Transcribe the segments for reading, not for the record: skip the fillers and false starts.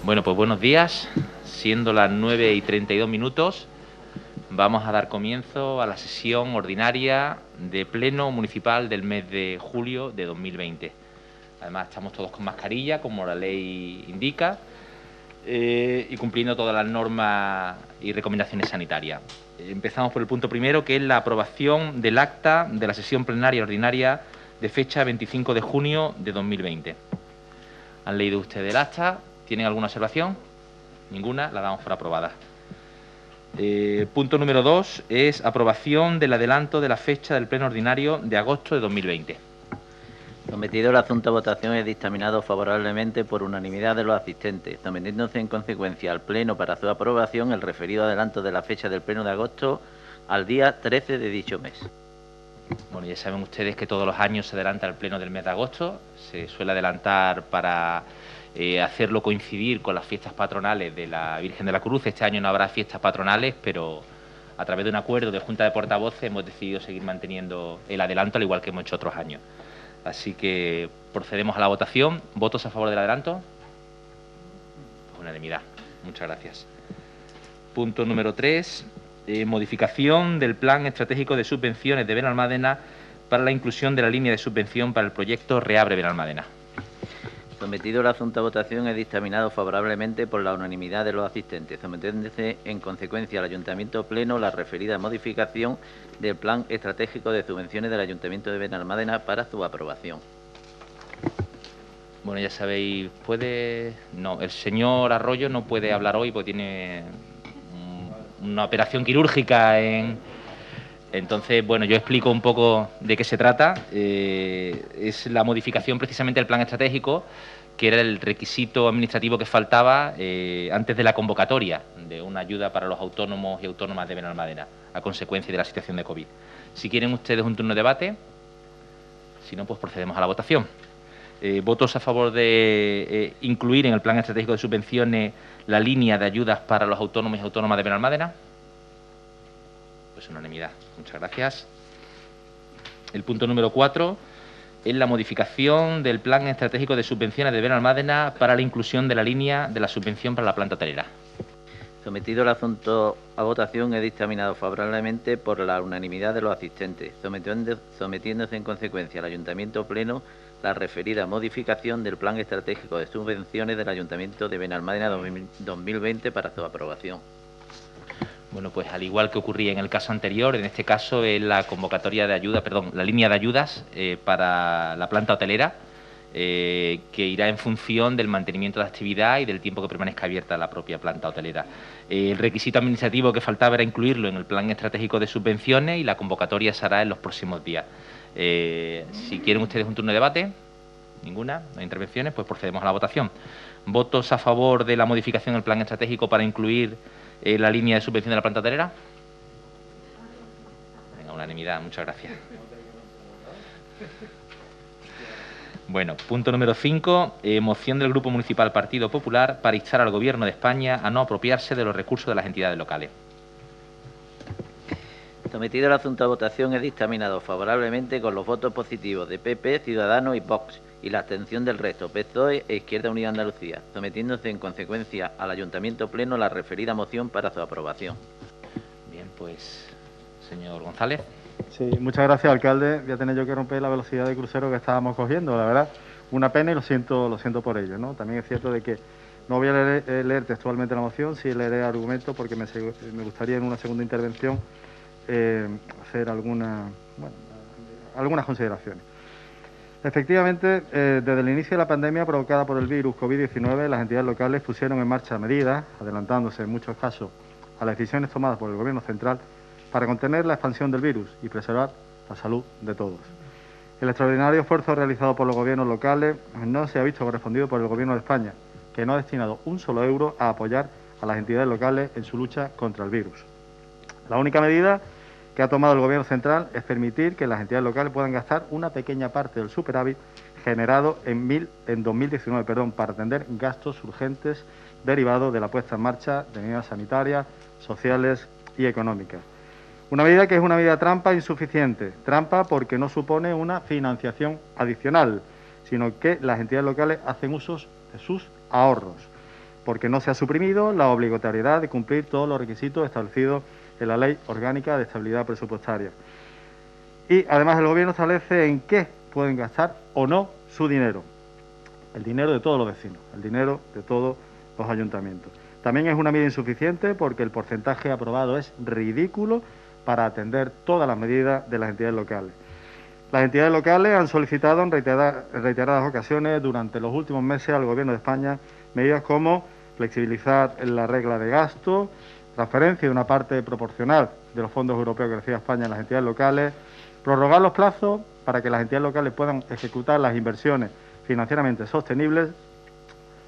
Bueno, pues buenos días. Siendo las 9:32, vamos a dar comienzo a la sesión ordinaria de Pleno Municipal del mes de julio de 2020. Además, estamos todos con mascarilla, como la ley indica, y cumpliendo todas las normas y recomendaciones sanitarias. Empezamos por el punto primero, que es la aprobación del acta de la sesión plenaria ordinaria de fecha 25 de junio de 2020. ¿Han leído ustedes el acta? ¿Tienen alguna observación? Ninguna, la damos por aprobada. Punto número 2 es aprobación del adelanto de la fecha del pleno ordinario de agosto de 2020. Sometido el asunto a votación, es dictaminado favorablemente por unanimidad de los asistentes, sometiéndose en consecuencia al pleno para su aprobación el referido adelanto de la fecha del pleno de agosto al día 13 de dicho mes. Bueno, ya saben ustedes que todos los años se adelanta el pleno del mes de agosto. Se suele adelantar para hacerlo coincidir con las fiestas patronales de la Virgen de la Cruz. Este año no habrá fiestas patronales, pero a través de un acuerdo de Junta de Portavoces hemos decidido seguir manteniendo el adelanto, al igual que hemos hecho otros años. Así que procedemos a la votación. ¿Votos a favor del adelanto? Unanimidad. Muchas gracias. Punto número 3. Modificación del Plan Estratégico de Subvenciones de Benalmádena para la inclusión de la línea de subvención para el proyecto Reabre Benalmádena. Sometido el asunto a votación, es dictaminado favorablemente por la unanimidad de los asistentes, sometiéndose en consecuencia al Ayuntamiento Pleno la referida modificación del Plan Estratégico de Subvenciones del Ayuntamiento de Benalmádena para su aprobación. Bueno, ya sabéis, no, el señor Arroyo no puede hablar hoy porque tiene una operación quirúrgica Entonces, bueno, yo explico un poco de qué se trata. Es la modificación precisamente del plan estratégico, que era el requisito administrativo que faltaba antes de la convocatoria de una ayuda para los autónomos y autónomas de Benalmádena, a consecuencia de la situación de COVID. Si quieren ustedes un turno de debate, si no, pues procedemos a la votación. ¿Votos a favor de incluir en el plan estratégico de subvenciones la línea de ayudas para los autónomos y autónomas de Benalmádena? Pues unanimidad. Muchas gracias. El punto número 4 es la modificación del Plan Estratégico de Subvenciones de Benalmádena para la inclusión de la línea de la subvención para la planta hotelera. Sometido el asunto a votación, es dictaminado favorablemente por la unanimidad de los asistentes, sometiéndose en consecuencia al Ayuntamiento Pleno la referida modificación del Plan Estratégico de Subvenciones del Ayuntamiento de Benalmádena 2020 para su aprobación. Bueno, pues al igual que ocurría en el caso anterior, en este caso es la convocatoria de ayuda, la línea de ayudas para la planta hotelera, que irá en función del mantenimiento de la actividad y del tiempo que permanezca abierta la propia planta hotelera. El requisito administrativo que faltaba era incluirlo en el plan estratégico de subvenciones y la convocatoria se hará en los próximos días. Si quieren ustedes un turno de debate, ninguna, no hay intervenciones, pues procedemos a la votación. ¿Votos a favor de la modificación del plan estratégico para incluir la línea de subvención de la planta hotelera? Venga, unanimidad, muchas gracias. Bueno, punto número 5, moción del Grupo Municipal Partido Popular para instar al Gobierno de España a no apropiarse de los recursos de las entidades locales. Sometido el asunto a votación, es dictaminado favorablemente con los votos positivos de PP, Ciudadanos y Vox, y la abstención del resto, PSOE e Izquierda Unida Andalucía, sometiéndose en consecuencia al Ayuntamiento Pleno la referida moción para su aprobación. Bien, pues, señor González. Sí, muchas gracias, alcalde. Voy a tener yo que romper la velocidad de crucero que estábamos cogiendo, la verdad. Una pena y lo siento por ello, ¿no? También es cierto de que no voy a leer textualmente la moción, sí leeré argumentos porque me gustaría en una segunda intervención hacer algunas consideraciones. Efectivamente, desde el inicio de la pandemia provocada por el virus COVID-19, las entidades locales pusieron en marcha medidas, adelantándose en muchos casos a las decisiones tomadas por el Gobierno central para contener la expansión del virus y preservar la salud de todos. El extraordinario esfuerzo realizado por los gobiernos locales no se ha visto correspondido por el Gobierno de España, que no ha destinado un solo euro a apoyar a las entidades locales en su lucha contra el virus. La única medida que ha tomado el Gobierno central es permitir que las entidades locales puedan gastar una pequeña parte del superávit generado en 2019 para atender gastos urgentes derivados de la puesta en marcha de medidas sanitarias, sociales y económicas. Una medida que es una medida trampa insuficiente, trampa porque no supone una financiación adicional, sino que las entidades locales hacen usos de sus ahorros, porque no se ha suprimido la obligatoriedad de cumplir todos los requisitos establecidos en la Ley Orgánica de Estabilidad Presupuestaria. Y además el Gobierno establece en qué pueden gastar o no su dinero, el dinero de todos los vecinos, el dinero de todos los ayuntamientos. También es una medida insuficiente porque el porcentaje aprobado es ridículo para atender todas las medidas de las entidades locales. Las entidades locales han solicitado en reiteradas ocasiones durante los últimos meses al Gobierno de España medidas como flexibilizar la regla de gasto, transferencia de una parte proporcional de los fondos europeos que recibe España en las entidades locales, prorrogar los plazos para que las entidades locales puedan ejecutar las inversiones financieramente sostenibles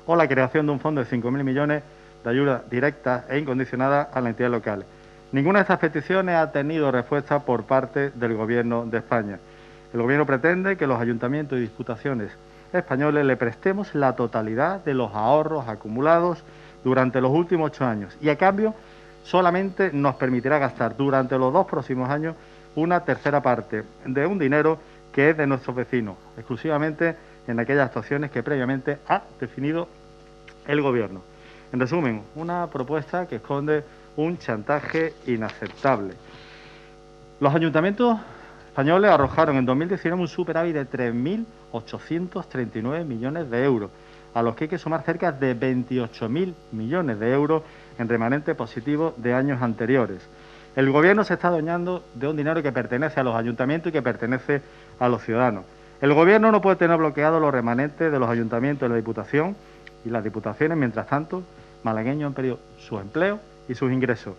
o la creación de un fondo de 5.000 millones de ayuda directa e incondicionada a las entidades locales. Ninguna de estas peticiones ha tenido respuesta por parte del Gobierno de España. El Gobierno pretende que los ayuntamientos y diputaciones españoles le prestemos la totalidad de los ahorros acumulados durante los últimos 8 años y, a cambio, solamente nos permitirá gastar durante los 2 próximos años una tercera parte de un dinero que es de nuestros vecinos, exclusivamente en aquellas actuaciones que previamente ha definido el Gobierno. En resumen, una propuesta que esconde un chantaje inaceptable. Los ayuntamientos españoles arrojaron en 2019 un superávit de 3.839 millones de euros, a los que hay que sumar cerca de 28.000 millones de euros en remanente positivo de años anteriores. El Gobierno se está adueñando de un dinero que pertenece a los ayuntamientos y que pertenece a los ciudadanos. El Gobierno no puede tener bloqueados los remanentes de los ayuntamientos de la Diputación y las diputaciones, mientras tanto, malagueños han perdido sus empleos y sus ingresos.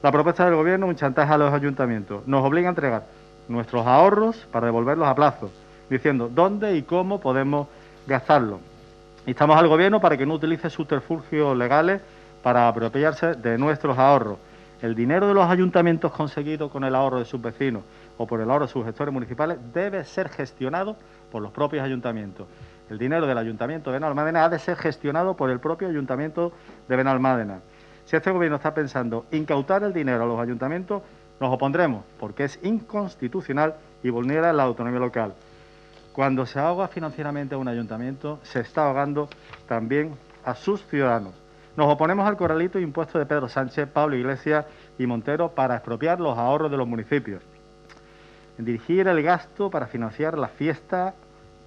La propuesta del Gobierno es un chantaje a los ayuntamientos. Nos obliga a entregar nuestros ahorros para devolverlos a plazo, diciendo dónde y cómo podemos gastarlos. Instamos al Gobierno para que no utilice subterfugios legales para apropiarse de nuestros ahorros. El dinero de los ayuntamientos conseguido con el ahorro de sus vecinos o por el ahorro de sus gestores municipales debe ser gestionado por los propios ayuntamientos. El dinero del Ayuntamiento de Benalmádena ha de ser gestionado por el propio Ayuntamiento de Benalmádena. Si este Gobierno está pensando incautar el dinero a los ayuntamientos, nos opondremos, porque es inconstitucional y vulnera la autonomía local. Cuando se ahoga financieramente a un ayuntamiento, se está ahogando también a sus ciudadanos. Nos oponemos al corralito impuesto de Pedro Sánchez, Pablo Iglesias y Montero para expropiar los ahorros de los municipios, en dirigir el gasto para financiar la fiesta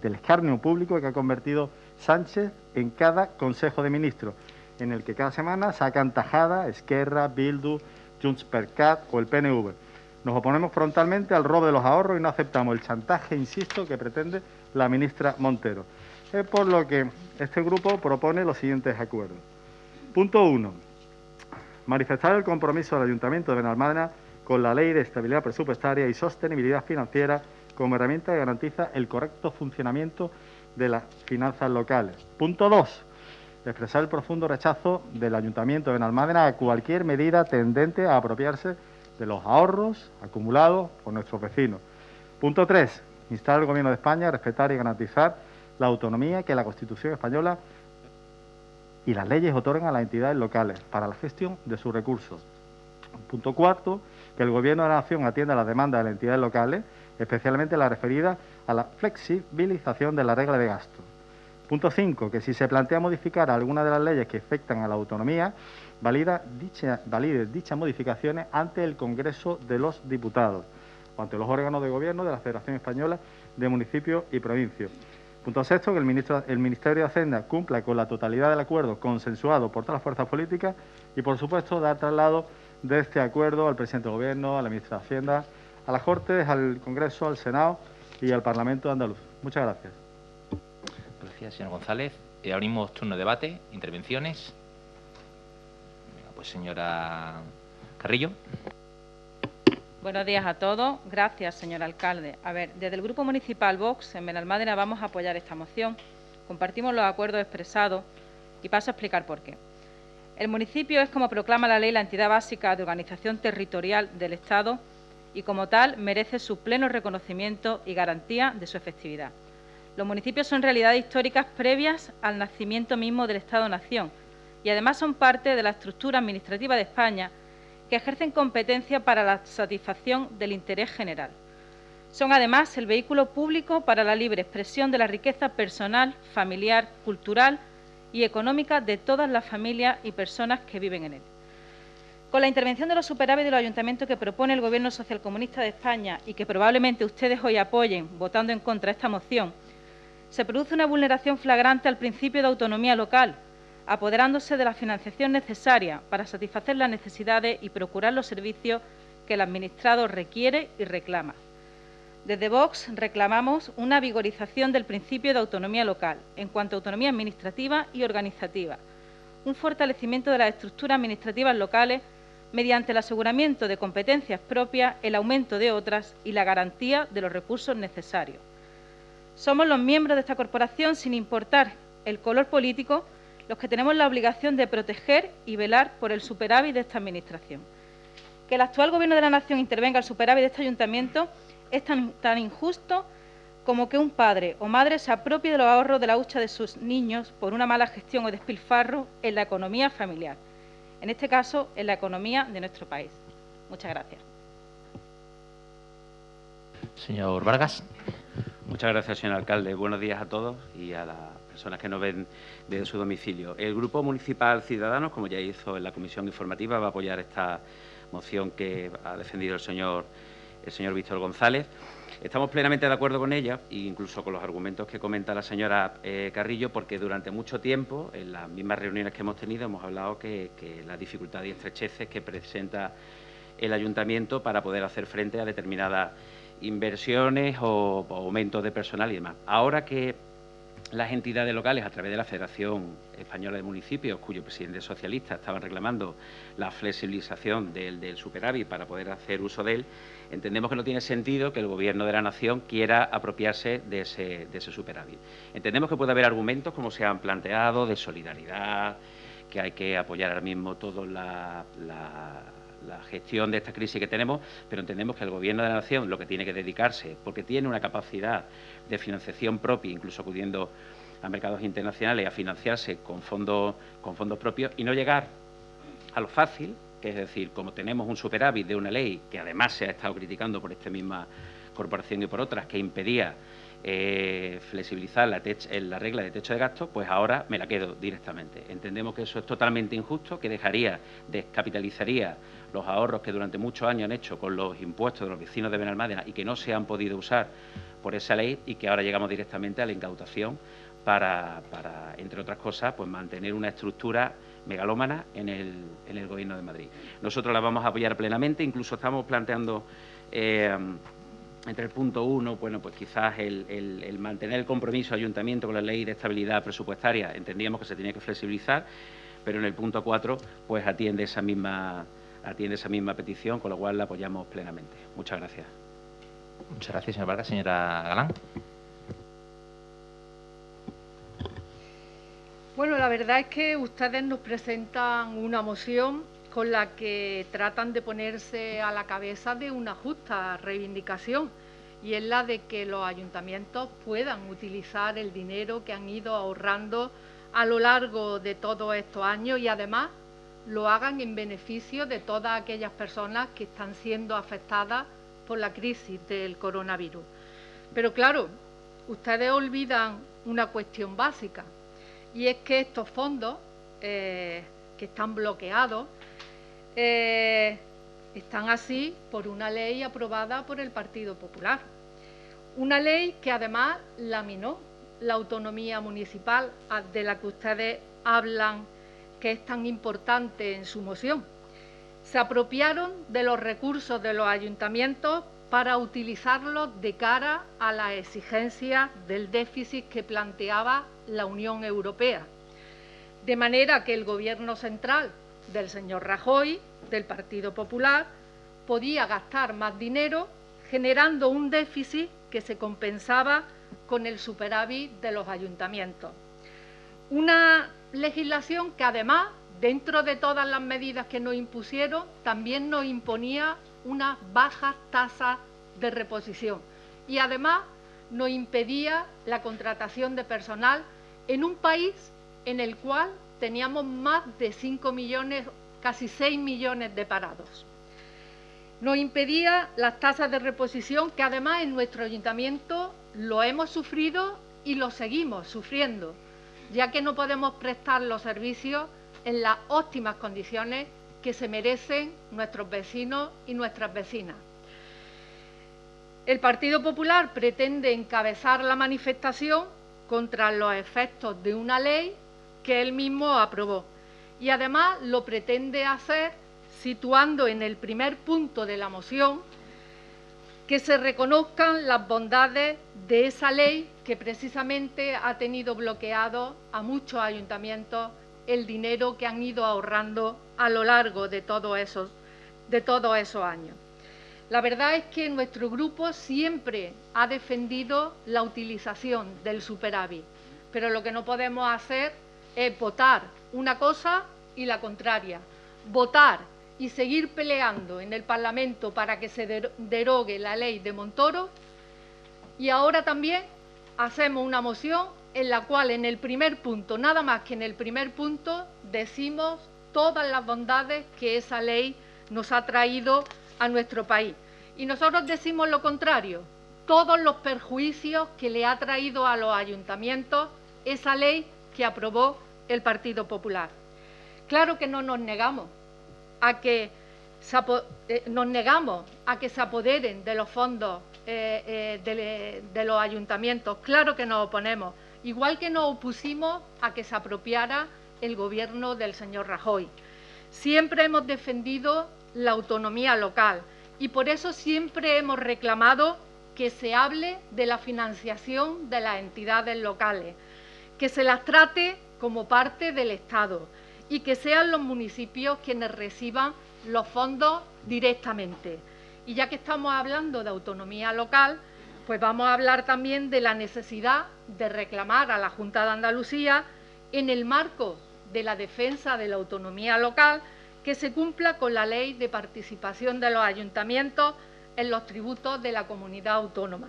del escarnio público que ha convertido Sánchez en cada Consejo de Ministros, en el que cada semana sacan tajada Esquerra, Bildu, Junts per Cat o el PNV. Nos oponemos frontalmente al robo de los ahorros y no aceptamos el chantaje, insisto, que pretende la ministra Montero. Es por lo que este grupo propone los siguientes acuerdos. Punto 1. Manifestar el compromiso del Ayuntamiento de Benalmádena con la Ley de Estabilidad Presupuestaria y Sostenibilidad Financiera como herramienta que garantiza el correcto funcionamiento de las finanzas locales. Punto 2. Expresar el profundo rechazo del Ayuntamiento de Benalmádena a cualquier medida tendente a apropiarse de los ahorros acumulados por nuestros vecinos. Punto 3. Instar al Gobierno de España a respetar y garantizar la autonomía que la Constitución española y las leyes otorgan a las entidades locales para la gestión de sus recursos. Punto 4. Que el Gobierno de la Nación atienda las demandas de las entidades locales, especialmente la referida a la flexibilización de la regla de gasto. Punto 5. Que si se plantea modificar alguna de las leyes que afectan a la autonomía, valide dichas modificaciones ante el Congreso de los Diputados o ante los órganos de gobierno de la Federación Española de Municipios y Provincias. Punto 6. Que el Ministerio de Hacienda cumpla con la totalidad del acuerdo consensuado por todas las fuerzas políticas y, por supuesto, dar traslado de este acuerdo al presidente del Gobierno, a la ministra de Hacienda, a las Cortes, al Congreso, al Senado y al Parlamento andaluz. Muchas gracias. Gracias, señor González. Abrimos turno de debate, intervenciones. Venga, pues señora Carrillo. Buenos días a todos. Gracias, señor alcalde. A ver, desde el Grupo Municipal Vox en Benalmádena vamos a apoyar esta moción. Compartimos los acuerdos expresados y paso a explicar por qué. El municipio es, como proclama la ley, la entidad básica de organización territorial del Estado y, como tal, merece su pleno reconocimiento y garantía de su efectividad. Los municipios son realidades históricas previas al nacimiento mismo del Estado-Nación y, además, son parte de la estructura administrativa de España que ejercen competencia para la satisfacción del interés general. Son, además, el vehículo público para la libre expresión de la riqueza personal, familiar, cultural y económica de todas las familias y personas que viven en él. Con la intervención de los superávit de los ayuntamientos que propone el Gobierno socialcomunista de España y que probablemente ustedes hoy apoyen votando en contra de esta moción, se produce una vulneración flagrante al principio de autonomía local, apoderándose de la financiación necesaria para satisfacer las necesidades y procurar los servicios que el administrado requiere y reclama. Desde Vox reclamamos una vigorización del principio de autonomía local en cuanto a autonomía administrativa y organizativa, un fortalecimiento de las estructuras administrativas locales mediante el aseguramiento de competencias propias, el aumento de otras y la garantía de los recursos necesarios. Somos los miembros de esta corporación, sin importar el color político, los que tenemos la obligación de proteger y velar por el superávit de esta Administración. Que el actual Gobierno de la Nación intervenga el superávit de este ayuntamiento es tan injusto como que un padre o madre se apropie de los ahorros de la hucha de sus niños por una mala gestión o despilfarro en la economía familiar, en este caso, en la economía de nuestro país. Muchas gracias. Señor Vargas. Muchas gracias, señor alcalde. Buenos días a todos y a las personas que nos ven desde su domicilio. El Grupo Municipal Ciudadanos, como ya hizo en la comisión informativa, va a apoyar esta moción que ha defendido el señor Víctor González. Estamos plenamente de acuerdo con ella, e incluso con los argumentos que comenta la señora Carrillo, porque durante mucho tiempo, en las mismas reuniones que hemos tenido, hemos hablado que las dificultades y estrecheces que presenta el ayuntamiento para poder hacer frente a determinadas inversiones o aumentos de personal y demás. Ahora que las entidades locales, a través de la Federación Española de Municipios, cuyo presidente es socialista, estaban reclamando la flexibilización del superávit para poder hacer uso de él, entendemos que no tiene sentido que el Gobierno de la Nación quiera apropiarse de ese superávit. Entendemos que puede haber argumentos, como se han planteado, de solidaridad, que hay que apoyar ahora mismo toda la gestión de esta crisis que tenemos, pero entendemos que el Gobierno de la Nación lo que tiene que dedicarse, porque tiene una capacidad de financiación propia, incluso acudiendo a mercados internacionales, a financiarse con fondos propios y no llegar a lo fácil, que es decir, como tenemos un superávit de una ley que además se ha estado criticando por esta misma corporación y por otras, que impedía flexibilizar la regla de techo de gasto, pues ahora me la quedo directamente. Entendemos que eso es totalmente injusto, que descapitalizaría los ahorros que durante muchos años han hecho con los impuestos de los vecinos de Benalmádena y que no se han podido usar por esa ley, y que ahora llegamos directamente a la incautación para entre otras cosas, pues mantener una estructura megalómana en el Gobierno de Madrid. Nosotros la vamos a apoyar plenamente, incluso estamos planteando entre el punto 1, bueno, pues quizás el mantener el compromiso del ayuntamiento con la ley de estabilidad presupuestaria, entendíamos que se tenía que flexibilizar, pero en el punto 4 pues atiende esa misma petición, con lo cual la apoyamos plenamente. Muchas gracias. Muchas gracias, señor Vargas. Señora Galán. Bueno, la verdad es que ustedes nos presentan una moción con la que tratan de ponerse a la cabeza de una justa reivindicación, y es la de que los ayuntamientos puedan utilizar el dinero que han ido ahorrando a lo largo de todos estos años y además lo hagan en beneficio de todas aquellas personas que están siendo afectadas por la crisis del coronavirus. Pero claro, ustedes olvidan una cuestión básica, y es que estos fondos que están bloqueados están así por una ley aprobada por el Partido Popular. Una ley que además laminó la autonomía municipal de la que ustedes hablan, que es tan importante en su moción. Se apropiaron de los recursos de los ayuntamientos para utilizarlos de cara a las exigencias del déficit que planteaba la Unión Europea. De manera que el Gobierno central del señor Rajoy, del Partido Popular, podía gastar más dinero generando un déficit que se compensaba con el superávit de los ayuntamientos. Una legislación que además dentro de todas las medidas que nos impusieron, también nos imponía una baja tasa de reposición y además nos impedía la contratación de personal en un país en el cual teníamos más de 5 millones, casi 6 millones de parados. Nos impedía las tasas de reposición que además en nuestro ayuntamiento lo hemos sufrido y lo seguimos sufriendo, ya que no podemos prestar los servicios en las óptimas condiciones que se merecen nuestros vecinos y nuestras vecinas. El Partido Popular pretende encabezar la manifestación contra los efectos de una ley que él mismo aprobó y además lo pretende hacer situando en el primer punto de la moción que se reconozcan las bondades de esa ley que precisamente ha tenido bloqueado a muchos ayuntamientos el dinero que han ido ahorrando a lo largo de todos esos años. La verdad es que nuestro grupo siempre ha defendido la utilización del superávit, pero lo que no podemos hacer es votar una cosa y la contraria, votar y seguir peleando en el Parlamento para que se derogue la ley de Montoro y ahora también hacemos una moción en la cual en el primer punto, nada más que en el primer punto, decimos todas las bondades que esa ley nos ha traído a nuestro país. Y nosotros decimos lo contrario, todos los perjuicios que le ha traído a los ayuntamientos esa ley que aprobó el Partido Popular. Claro que no nos negamos a que se apoderen de los fondos de los ayuntamientos, claro que nos oponemos, igual que nos opusimos a que se apropiara el gobierno del señor Rajoy. Siempre hemos defendido la autonomía local y por eso siempre hemos reclamado que se hable de la financiación de las entidades locales, que se las trate como parte del Estado y que sean los municipios quienes reciban los fondos directamente. Y ya que estamos hablando de autonomía local, pues vamos a hablar también de la necesidad de reclamar a la Junta de Andalucía, en el marco de la defensa de la autonomía local, que se cumpla con la Ley de Participación de los Ayuntamientos en los tributos de la comunidad autónoma,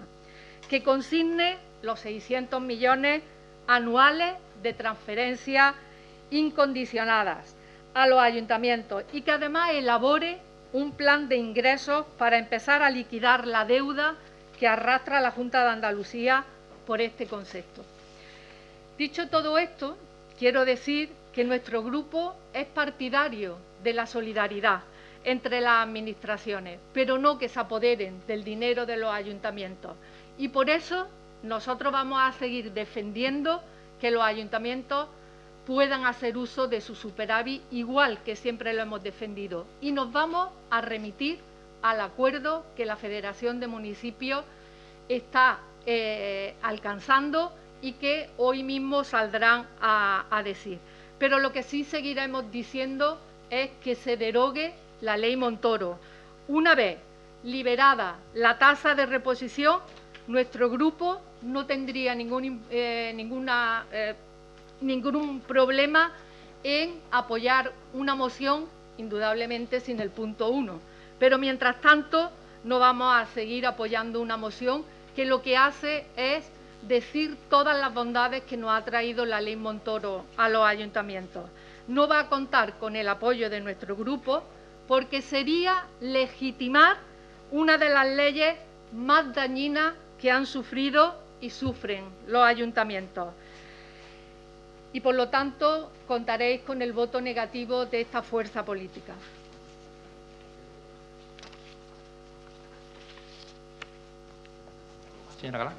que consigne los 600 millones anuales de transferencias incondicionadas a los ayuntamientos y que además elabore un plan de ingresos para empezar a liquidar la deuda que arrastra la Junta de Andalucía por este concepto. Dicho todo esto, quiero decir que nuestro grupo es partidario de la solidaridad entre las administraciones, pero no que se apoderen del dinero de los ayuntamientos. Y por eso nosotros vamos a seguir defendiendo que los ayuntamientos puedan hacer uso de su superávit igual que siempre lo hemos defendido. Y nos vamos a remitir al acuerdo que la Federación de Municipios está alcanzando y que hoy mismo saldrán a decir. Pero lo que sí seguiremos diciendo es que se derogue la ley Montoro. Una vez liberada la tasa de reposición, nuestro grupo no tendría ningún problema en apoyar una moción, indudablemente sin el punto 1. Pero mientras tanto no vamos a seguir apoyando una moción que lo que hace es decir todas las bondades que nos ha traído la ley Montoro a los ayuntamientos. No va a contar con el apoyo de nuestro grupo porque sería legitimar una de las leyes más dañinas que han sufrido y sufren los ayuntamientos. Y por lo tanto contaréis con el voto negativo de esta fuerza política. Señora Galán.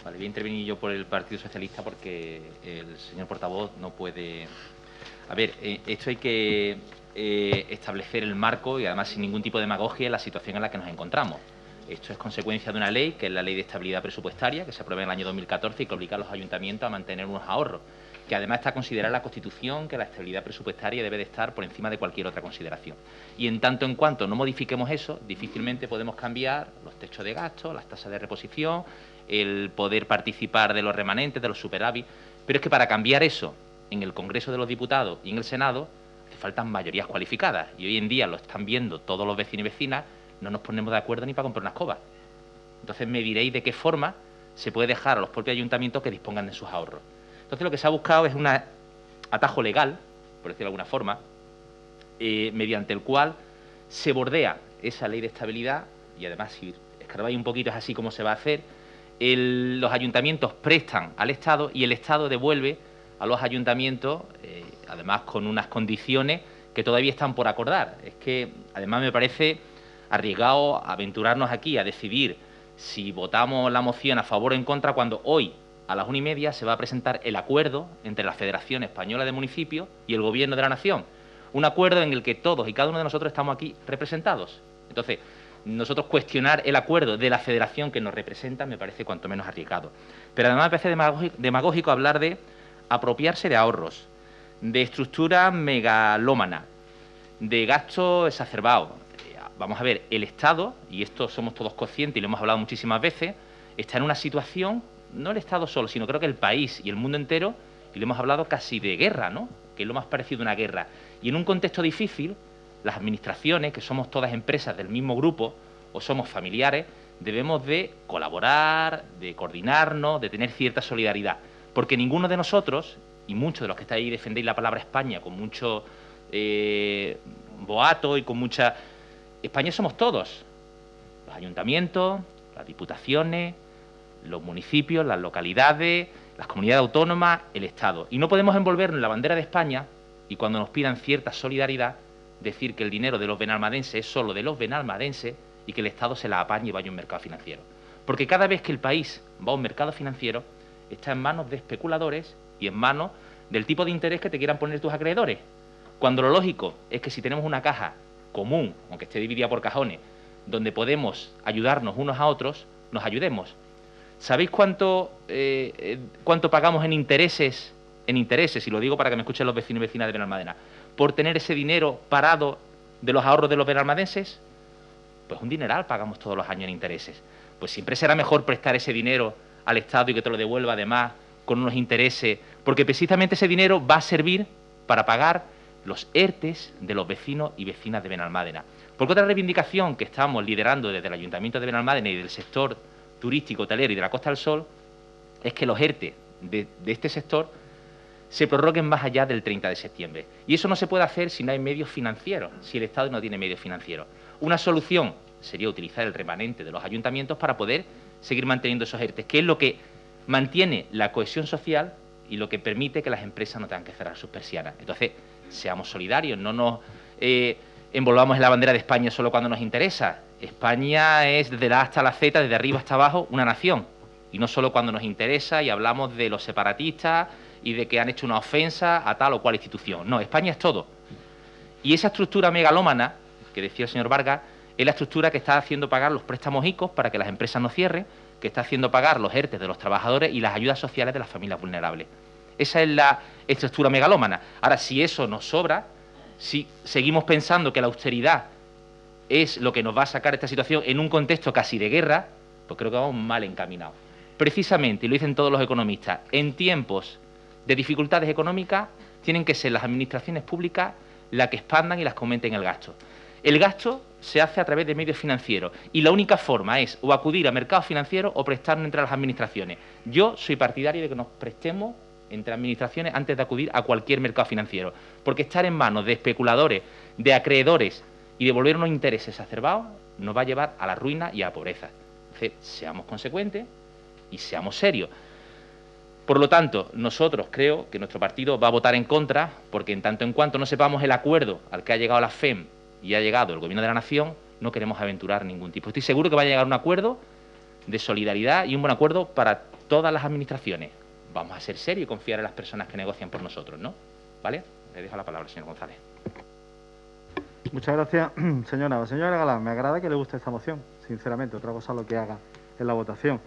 Vale, voy a intervenir yo por el Partido Socialista porque el señor portavoz no puede... A ver, esto hay que establecer el marco y además sin ningún tipo de demagogia en la situación en la que nos encontramos. Esto es consecuencia de una ley, que es la Ley de Estabilidad Presupuestaria, que se aprobó en el año 2014 y que obliga a los ayuntamientos a mantener unos ahorros, que además está considerada en la Constitución que la estabilidad presupuestaria debe de estar por encima de cualquier otra consideración. Y en tanto en cuanto no modifiquemos eso, difícilmente podemos cambiar los techos de gasto, las tasas de reposición, el poder participar de los remanentes, de los superávit. Pero es que para cambiar eso en el Congreso de los Diputados y en el Senado hace falta mayorías cualificadas. Y hoy en día lo están viendo todos los vecinos y vecinas, no nos ponemos de acuerdo ni para comprar una escoba. Entonces me diréis de qué forma se puede dejar a los propios ayuntamientos que dispongan de sus ahorros. Entonces lo que se ha buscado es un atajo legal, por decirlo de alguna forma, mediante el cual se bordea esa ley de estabilidad y además, si escarbáis un poquito, es así como se va a hacer. Los ayuntamientos prestan al Estado y el Estado devuelve a los ayuntamientos, además con unas condiciones que todavía están por acordar. Es que además me parece arriesgado aventurarnos aquí a decidir si votamos la moción a favor o en contra cuando hoy a las 1:30 se va a presentar el acuerdo entre la Federación Española de Municipios y el Gobierno de la Nación. Un acuerdo en el que todos y cada uno de nosotros estamos aquí representados. Entonces, nosotros cuestionar el acuerdo de la Federación que nos representa me parece cuanto menos arriesgado. Pero además me parece demagógico hablar de apropiarse de ahorros, de estructura megalómana, de gasto exacerbado. Vamos a ver, el Estado, y esto somos todos conscientes y lo hemos hablado muchísimas veces, está en una situación, no el Estado solo, sino creo que el país y el mundo entero, y lo hemos hablado casi de guerra, ¿no?, que es lo más parecido a una guerra. Y en un contexto difícil, las administraciones, que somos todas empresas del mismo grupo o somos familiares, debemos de colaborar, de coordinarnos, de tener cierta solidaridad. Porque ninguno de nosotros, y muchos de los que estáis ahí defendéis la palabra España con mucho boato y con mucha... España somos todos, los ayuntamientos, las diputaciones, los municipios, las localidades, las comunidades autónomas, el Estado. Y no podemos envolvernos en la bandera de España y cuando nos pidan cierta solidaridad, decir que el dinero de los benalmadenses es solo de los benalmadenses y que el Estado se la apañe y vaya a un mercado financiero. Porque cada vez que el país va a un mercado financiero, está en manos de especuladores y en manos del tipo de interés que te quieran poner tus acreedores. Cuando lo lógico es que si tenemos una caja común, aunque esté dividida por cajones, donde podemos ayudarnos unos a otros, nos ayudemos. ¿Sabéis cuánto pagamos en intereses? Y lo digo para que me escuchen los vecinos y vecinas de Benalmádena, por tener ese dinero parado de los ahorros de los benalmadenses. Pues un dineral pagamos todos los años en intereses. Pues siempre será mejor prestar ese dinero al Estado y que te lo devuelva además con unos intereses, porque precisamente ese dinero va a servir para pagar los ERTES de los vecinos y vecinas de Benalmádena. Porque otra reivindicación que estamos liderando desde el Ayuntamiento de Benalmádena y del sector turístico, hotelero y de la Costa del Sol es que los ERTE de este sector se prorroguen más allá del 30 de septiembre. Y eso no se puede hacer si no hay medios financieros, si el Estado no tiene medios financieros. Una solución sería utilizar el remanente de los ayuntamientos para poder seguir manteniendo esos ERTE, que es lo que mantiene la cohesión social y lo que permite que las empresas no tengan que cerrar sus persianas. Entonces, seamos solidarios, no nos envolvamos en la bandera de España solo cuando nos interesa. España es desde la A hasta la Z, desde arriba hasta abajo, una nación. Y no solo cuando nos interesa y hablamos de los separatistas y de que han hecho una ofensa a tal o cual institución. No, España es todo. Y esa estructura megalómana, que decía el señor Vargas, es la estructura que está haciendo pagar los préstamos ICO para que las empresas no cierren, que está haciendo pagar los ERTE de los trabajadores y las ayudas sociales de las familias vulnerables. Esa es la estructura megalómana. Ahora, si eso nos sobra, si seguimos pensando que la austeridad es lo que nos va a sacar de esta situación en un contexto casi de guerra, pues creo que vamos mal encaminados. Precisamente, y lo dicen todos los economistas, en tiempos de dificultades económicas tienen que ser las administraciones públicas las que expandan y las que aumenten el gasto. El gasto se hace a través de medios financieros y la única forma es o acudir a mercados financieros o prestarnos entre las administraciones. Yo soy partidario de que nos prestemos entre administraciones antes de acudir a cualquier mercado financiero, porque estar en manos de especuladores, de acreedores y devolver unos intereses exacerbados nos va a llevar a la ruina y a la pobreza. Entonces, seamos consecuentes y seamos serios. Por lo tanto, nosotros creo que nuestro partido va a votar en contra, porque en tanto en cuanto no sepamos el acuerdo al que ha llegado la FEM y ha llegado el Gobierno de la Nación, no queremos aventurar ningún tipo. Estoy seguro que va a llegar un acuerdo de solidaridad y un buen acuerdo para todas las administraciones. Vamos a ser serios y confiar en las personas que negocian por nosotros, ¿no? ¿Vale? Le dejo la palabra al señor González. Muchas gracias, señora. Señora Galán, me agrada que le guste esta moción, sinceramente. Otra cosa lo que haga en la votación.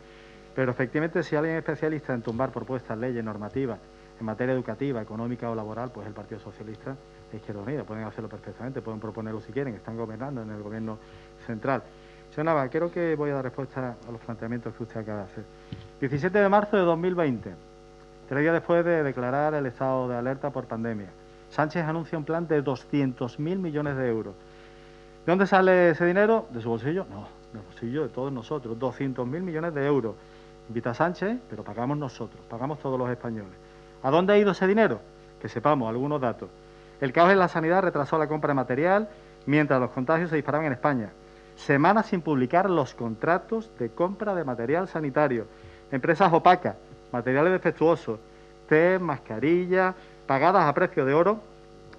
Pero efectivamente, si alguien es especialista en tumbar propuestas, leyes, normativas, en materia educativa, económica o laboral, pues el Partido Socialista e Izquierda Unida. Pueden hacerlo perfectamente, pueden proponerlo si quieren, están gobernando en el Gobierno central. Señor Nava, creo que voy a dar respuesta a los planteamientos que usted acaba de hacer. 17 de marzo de 2020, 3 días después de declarar el estado de alerta por pandemia. Sánchez anuncia un plan de 200.000 millones de euros. ¿De dónde sale ese dinero? ¿De su bolsillo? No, del bolsillo de todos nosotros. 200.000 millones de euros. Invita a Sánchez, pero pagamos nosotros, pagamos todos los españoles. ¿A dónde ha ido ese dinero? Que sepamos algunos datos. El caos en la sanidad retrasó la compra de material mientras los contagios se disparaban en España. Semanas sin publicar los contratos de compra de material sanitario. Empresas opacas, materiales defectuosos, test, mascarillas, pagadas a precio de oro,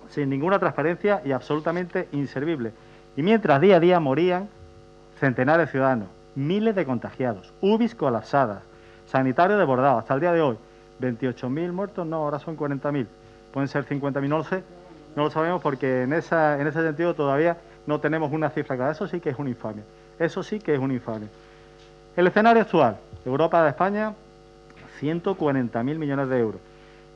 sin ninguna transparencia y absolutamente inservibles. Y mientras día a día morían centenares de ciudadanos, miles de contagiados, UBIs colapsadas, sanitarios desbordados. Hasta el día de hoy, 28.000 muertos, no, ahora son 40.000. Pueden ser 50.000, no lo sé, no lo sabemos porque en ese sentido todavía no tenemos una cifra clara. Eso sí que es una infamia. Eso sí que es una infamia. El escenario actual, Europa de España, 140.000 millones de euros.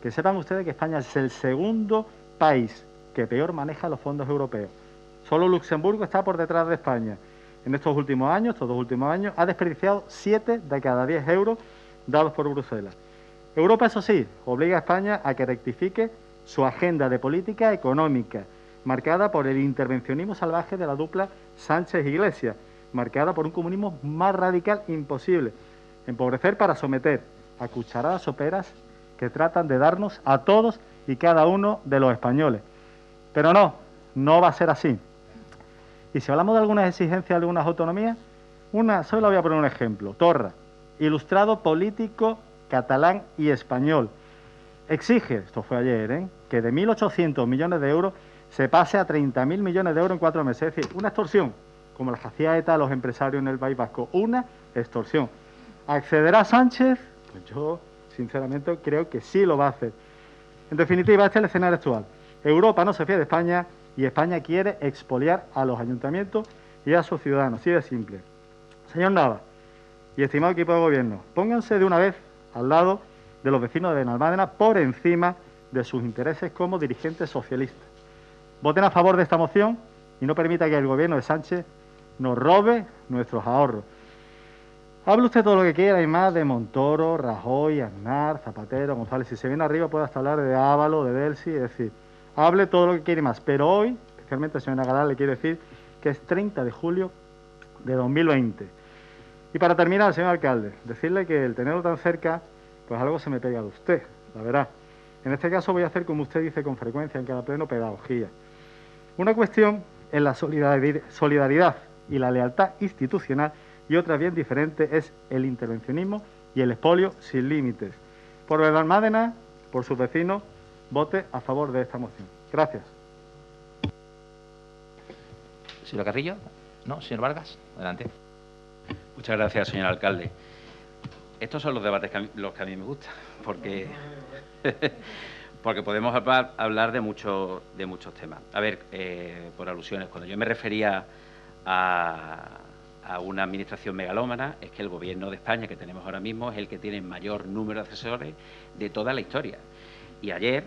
Que sepan ustedes que España es el segundo país que peor maneja los fondos europeos. Solo Luxemburgo está por detrás de España. En estos últimos años, ha desperdiciado 7 de cada 10 euros dados por Bruselas. Europa, eso sí, obliga a España a que rectifique su agenda de política económica, marcada por el intervencionismo salvaje de la dupla Sánchez-Iglesias, marcada por un comunismo más radical imposible, empobrecer para someter a cucharadas soperas que tratan de darnos a todos y cada uno de los españoles. Pero no va a ser así. Y si hablamos de algunas exigencias de algunas autonomías, solo voy a poner un ejemplo. Torra, ilustrado político catalán y español, exige, esto fue ayer, que de 1.800 millones de euros se pase a 30.000 millones de euros en 4 meses. Es decir, una extorsión, como la que hacía ETA a los empresarios en el País Vasco. Una extorsión. ¿Accederá Sánchez? Pues yo, sinceramente, creo que sí lo va a hacer. En definitiva, este es el escenario actual. Europa no se fía de España y España quiere expoliar a los ayuntamientos y a sus ciudadanos. Así de simple. Señor Nava y estimado equipo de gobierno, pónganse de una vez al lado de los vecinos de Benalmádena por encima de sus intereses como dirigentes socialistas. Voten a favor de esta moción y no permita que el gobierno de Sánchez nos robe nuestros ahorros. Hable usted todo lo que quiera y más de Montoro, Rajoy, Aznar, Zapatero, González. Si se viene arriba puede hasta hablar de Ávalo, de Delsi, es decir, hable todo lo que quiera y más. Pero hoy, especialmente al señor Nagadal, le quiero decir que es 30 de julio de 2020. Y para terminar, señor alcalde, decirle que el tenerlo tan cerca, pues algo se me pega de usted, la verdad. En este caso voy a hacer, como usted dice con frecuencia en cada pleno, pedagogía. Una cuestión es la solidaridad y la lealtad institucional y otra bien diferente es el intervencionismo y el expolio sin límites. Por Benalmádena, por sus vecinos, vote a favor de esta moción. Gracias. Señor Carrillo. No, señor Vargas. Adelante. Muchas gracias, señor alcalde. Estos son los debates los que a mí me gustan, porque podemos hablar de muchos temas. A ver, por alusiones, cuando yo me refería a una administración megalómana, es que el Gobierno de España que tenemos ahora mismo es el que tiene mayor número de asesores de toda la historia. Y ayer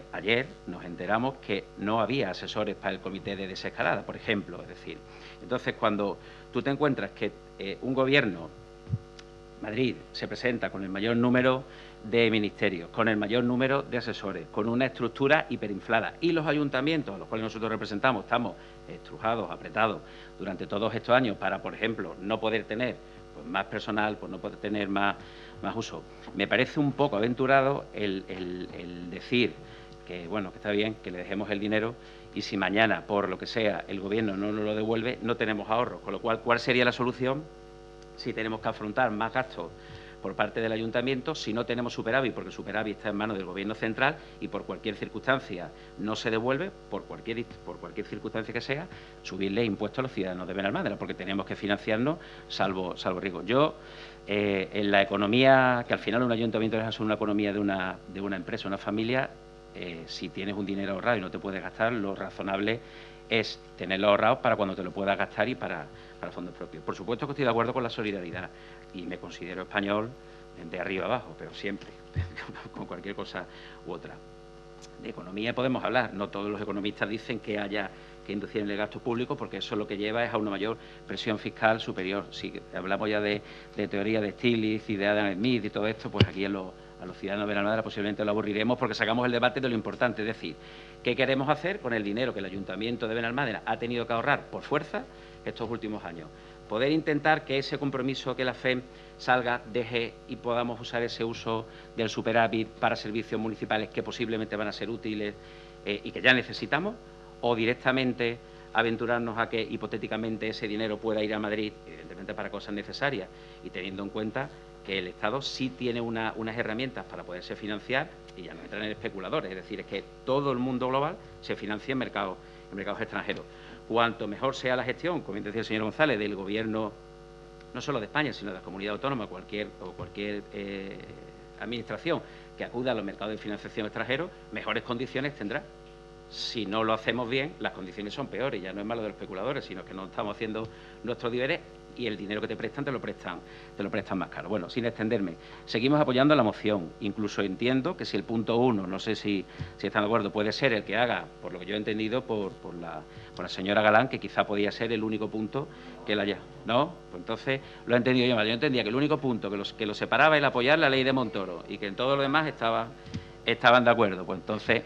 nos enteramos que no había asesores para el comité de desescalada, por ejemplo. Es decir, entonces cuando tú te encuentras que un gobierno, Madrid, se presenta con el mayor número de ministerios, con el mayor número de asesores, con una estructura hiperinflada, y los ayuntamientos, a los cuales nosotros representamos, estamos estrujados, apretados durante todos estos años para, por ejemplo, no poder tener pues, más personal, pues no poder tener más uso. Me parece un poco aventurado el decir que, bueno, que está bien, que le dejemos el dinero y si mañana, por lo que sea, el Gobierno no nos lo devuelve, no tenemos ahorros. Con lo cual, ¿cuál sería la solución si tenemos que afrontar más gastos por parte del ayuntamiento, si no tenemos superávit, porque el superávit está en manos del Gobierno central y por cualquier circunstancia no se devuelve, por cualquier circunstancia que sea, subirle impuestos a los ciudadanos de Benalmádena, porque tenemos que financiarnos salvo riesgo. Yo, en la economía, que al final un ayuntamiento es una economía de una empresa, una familia, si tienes un dinero ahorrado y no te puedes gastar, lo razonable es tenerlo ahorrado para cuando te lo puedas gastar y para fondos propios. Por supuesto que estoy de acuerdo con la solidaridad y me considero español de arriba abajo, pero siempre, con cualquier cosa u otra. de economía podemos hablar. No todos los economistas dicen que haya que inducir en el gasto público, porque eso lo que lleva es a una mayor presión fiscal superior. Si hablamos ya de teoría de Stiglitz y de Adam Smith y todo esto, pues aquí a los ciudadanos de Benalmádena posiblemente lo aburriremos porque sacamos el debate de lo importante, es decir, ¿qué queremos hacer con el dinero que el Ayuntamiento de Benalmádena ha tenido que ahorrar por fuerza estos últimos años? Poder intentar que ese compromiso que la FEM salga, deje y podamos usar ese uso del superávit para servicios municipales que posiblemente van a ser útiles y que ya necesitamos, o directamente aventurarnos a que hipotéticamente ese dinero pueda ir a Madrid, evidentemente para cosas necesarias, y teniendo en cuenta que el Estado sí tiene unas herramientas para poderse financiar y ya no entran en especuladores, es decir, es que todo el mundo global se financia en mercados extranjeros. Cuanto mejor sea la gestión, como decía el señor González, del Gobierno, no solo de España, sino de la comunidad autónoma, cualquier administración que acuda a los mercados de financiación extranjeros, mejores condiciones tendrá. Si no lo hacemos bien, las condiciones son peores. Ya no es malo de los especuladores, sino que no estamos haciendo nuestros deberes y el dinero que te prestan te lo prestan más caro. Bueno, sin extenderme, seguimos apoyando la moción. Incluso entiendo que si el punto 1, no sé si están de acuerdo, puede ser el que haga, por lo que yo he entendido, por la señora Galán, que quizá podía ser el único punto que la haya. ¿No? Pues entonces lo he entendido yo mal. Yo entendía que el único punto que lo separaba era apoyar la ley de Montoro y que en todo lo demás estaban de acuerdo. Pues entonces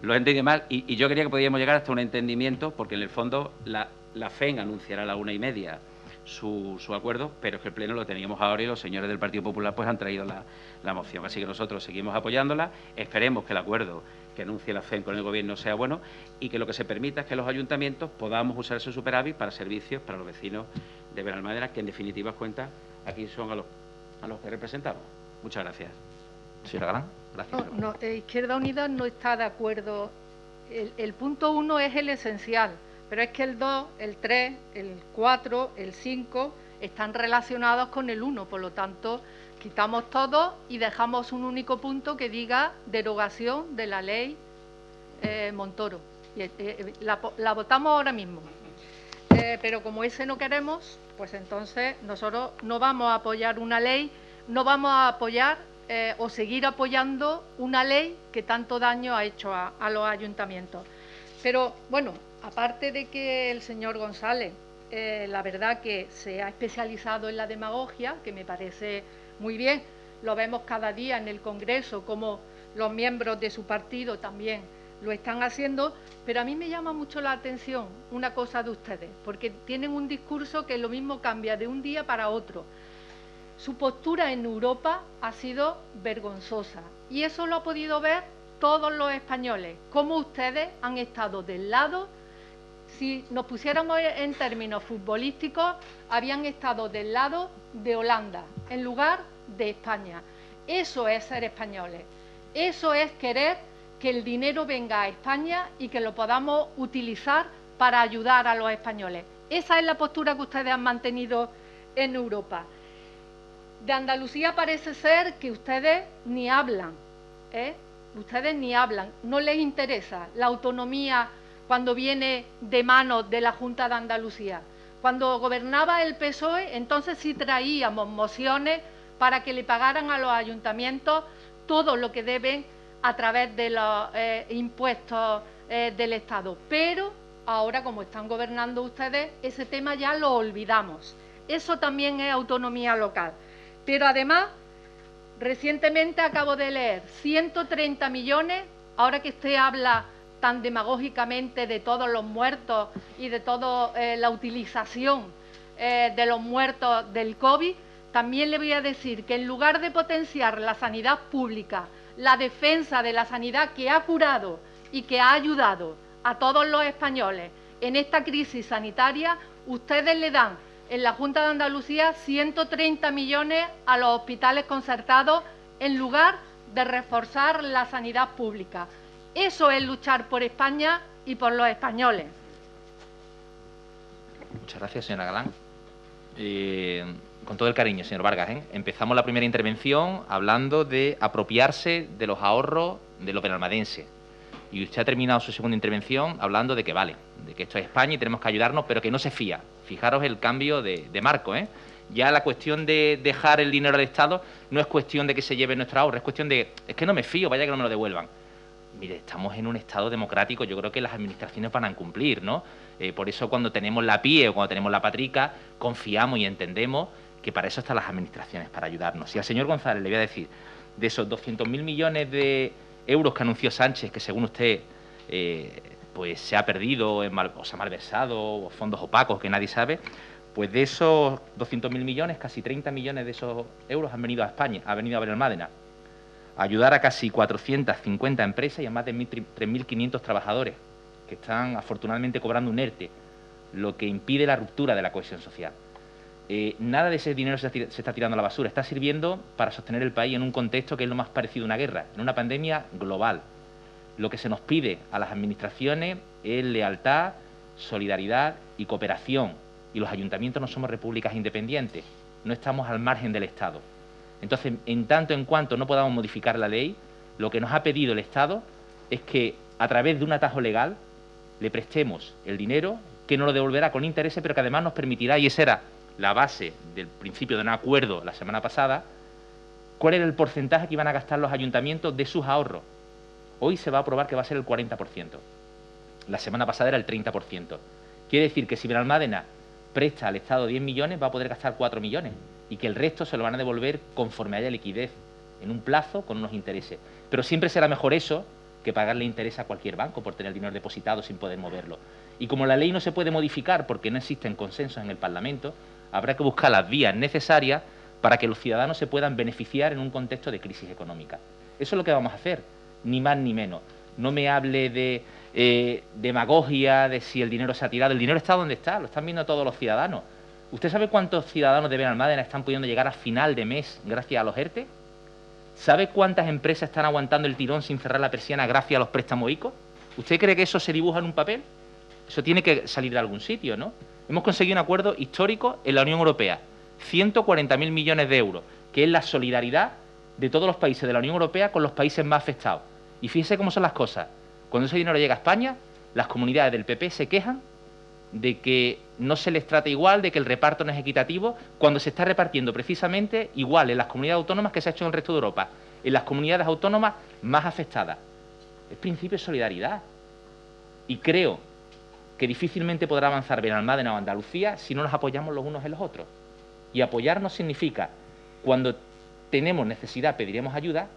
lo he entendido mal y yo creía que podíamos llegar hasta un entendimiento, porque en el fondo la FEN anunciará a la 1:30 su acuerdo, pero es que el Pleno lo teníamos ahora y los señores del Partido Popular pues han traído la moción. Así que nosotros seguimos apoyándola, esperemos que el acuerdo que anuncie la FEN con el Gobierno sea bueno y que lo que se permita es que los ayuntamientos podamos usar ese superávit para servicios para los vecinos de Benalmádena, que en definitiva cuentas aquí son a los que representamos. Muchas gracias. Señora Galán, gracias. No, Izquierda Unida no está de acuerdo. El punto 1 es el esencial, pero es que el 2, el 3, el 4, el 5 están relacionados con el 1, por lo tanto, quitamos todo y dejamos un único punto que diga derogación de la ley Montoro. Y, la votamos ahora mismo. Pero como ese no queremos, pues entonces nosotros no vamos a apoyar una ley, no vamos a apoyar o seguir apoyando una ley que tanto daño ha hecho a los ayuntamientos. Pero, bueno, aparte de que el señor González, la verdad que se ha especializado en la demagogia, que me parece muy bien, lo vemos cada día en el Congreso, como los miembros de su partido también lo están haciendo, pero a mí me llama mucho la atención una cosa de ustedes, porque tienen un discurso que lo mismo cambia de un día para otro. Su postura en Europa ha sido vergonzosa y eso lo ha podido ver todos los españoles, cómo ustedes han estado del lado, si nos pusiéramos en términos futbolísticos, habían estado del lado de Holanda en lugar de España. Eso es ser españoles, eso es querer que el dinero venga a España y que lo podamos utilizar para ayudar a los españoles. Esa es la postura que ustedes han mantenido en Europa. De Andalucía parece ser que ustedes ni hablan, ustedes ni hablan, no les interesa la autonomía cuando viene de manos de la Junta de Andalucía. Cuando gobernaba el PSOE, entonces sí traíamos mociones para que le pagaran a los ayuntamientos todo lo que deben a través de los impuestos del Estado. Pero ahora, como están gobernando ustedes, ese tema ya lo olvidamos. Eso también es autonomía local. Pero además, recientemente acabo de leer 130 millones, ahora que usted habla tan demagógicamente de todos los muertos y de toda la utilización de los muertos del COVID, también le voy a decir que en lugar de potenciar la sanidad pública, la defensa de la sanidad que ha curado y que ha ayudado a todos los españoles en esta crisis sanitaria, ustedes le dan en la Junta de Andalucía 130 millones a los hospitales concertados en lugar de reforzar la sanidad pública. Eso es luchar por España y por los españoles. Muchas gracias, señora Galán. Con todo el cariño, señor Vargas, empezamos la primera intervención hablando de apropiarse de los ahorros de los benalmadenses. Y usted ha terminado su segunda intervención hablando de que vale, de que esto es España y tenemos que ayudarnos, pero que no se fía. Fijaros el cambio de marco, Ya la cuestión de dejar el dinero al Estado no es cuestión de que se lleve nuestro ahorro, es cuestión de, es que no me fío, vaya que no me lo devuelvan. Mire, estamos en un Estado democrático, yo creo que las administraciones van a cumplir, ¿no? Por eso cuando tenemos la PIE o cuando tenemos la Patrica, confiamos y entendemos que para eso están las administraciones, para ayudarnos. Y al señor González le voy a decir, de esos 200.000 millones de euros que anunció Sánchez, que según usted pues se ha perdido o se ha malversado, o fondos opacos que nadie sabe, pues de esos 200.000 millones, casi 30 millones de esos euros han venido a España, ha venido a Benalmádena, a ayudar a casi 450 empresas y a más de 3.500 trabajadores que están afortunadamente cobrando un ERTE, lo que impide la ruptura de la cohesión social. Nada de ese dinero se está tirando a la basura, está sirviendo para sostener el país en un contexto que es lo más parecido a una guerra, en una pandemia global. Lo que se nos pide a las administraciones es lealtad, solidaridad y cooperación. Y los ayuntamientos no somos repúblicas independientes, no estamos al margen del Estado. Entonces, en tanto en cuanto no podamos modificar la ley, lo que nos ha pedido el Estado es que, a través de un atajo legal, le prestemos el dinero, que no lo devolverá con intereses, pero que además nos permitirá, y esa era la base del principio de un acuerdo la semana pasada, cuál era el porcentaje que iban a gastar los ayuntamientos de sus ahorros. Hoy se va a aprobar que va a ser el 40%. La semana pasada era el 30%. Quiere decir que si Benalmádena presta al Estado 10 millones, va a poder gastar 4 millones y que el resto se lo van a devolver conforme haya liquidez, en un plazo, con unos intereses. Pero siempre será mejor eso que pagarle interés a cualquier banco por tener el dinero depositado sin poder moverlo. Y como la ley no se puede modificar porque no existen consensos en el Parlamento, habrá que buscar las vías necesarias para que los ciudadanos se puedan beneficiar en un contexto de crisis económica. Eso es lo que vamos a hacer, ni más ni menos. No me hable de demagogia, de si el dinero se ha tirado. El dinero está donde está, lo están viendo todos los ciudadanos. ¿Usted sabe cuántos ciudadanos de Benalmádena están pudiendo llegar a final de mes gracias a los ERTE? ¿Sabe cuántas empresas están aguantando el tirón sin cerrar la persiana gracias a los préstamos ICO? ¿Usted cree que eso se dibuja en un papel? Eso tiene que salir de algún sitio, ¿no? Hemos conseguido un acuerdo histórico en la Unión Europea, 140.000 millones de euros, que es la solidaridad de todos los países de la Unión Europea con los países más afectados. Y fíjese cómo son las cosas. Cuando ese dinero llega a España, las comunidades del PP se quejan de que no se les trata igual, de que el reparto no es equitativo, cuando se está repartiendo precisamente igual en las comunidades autónomas que se ha hecho en el resto de Europa, en las comunidades autónomas más afectadas. Es principio de solidaridad. Y creo que difícilmente podrá avanzar Benalmádena o Andalucía si no nos apoyamos los unos en los otros. Y apoyarnos significa, cuando tenemos necesidad pediremos ayuda,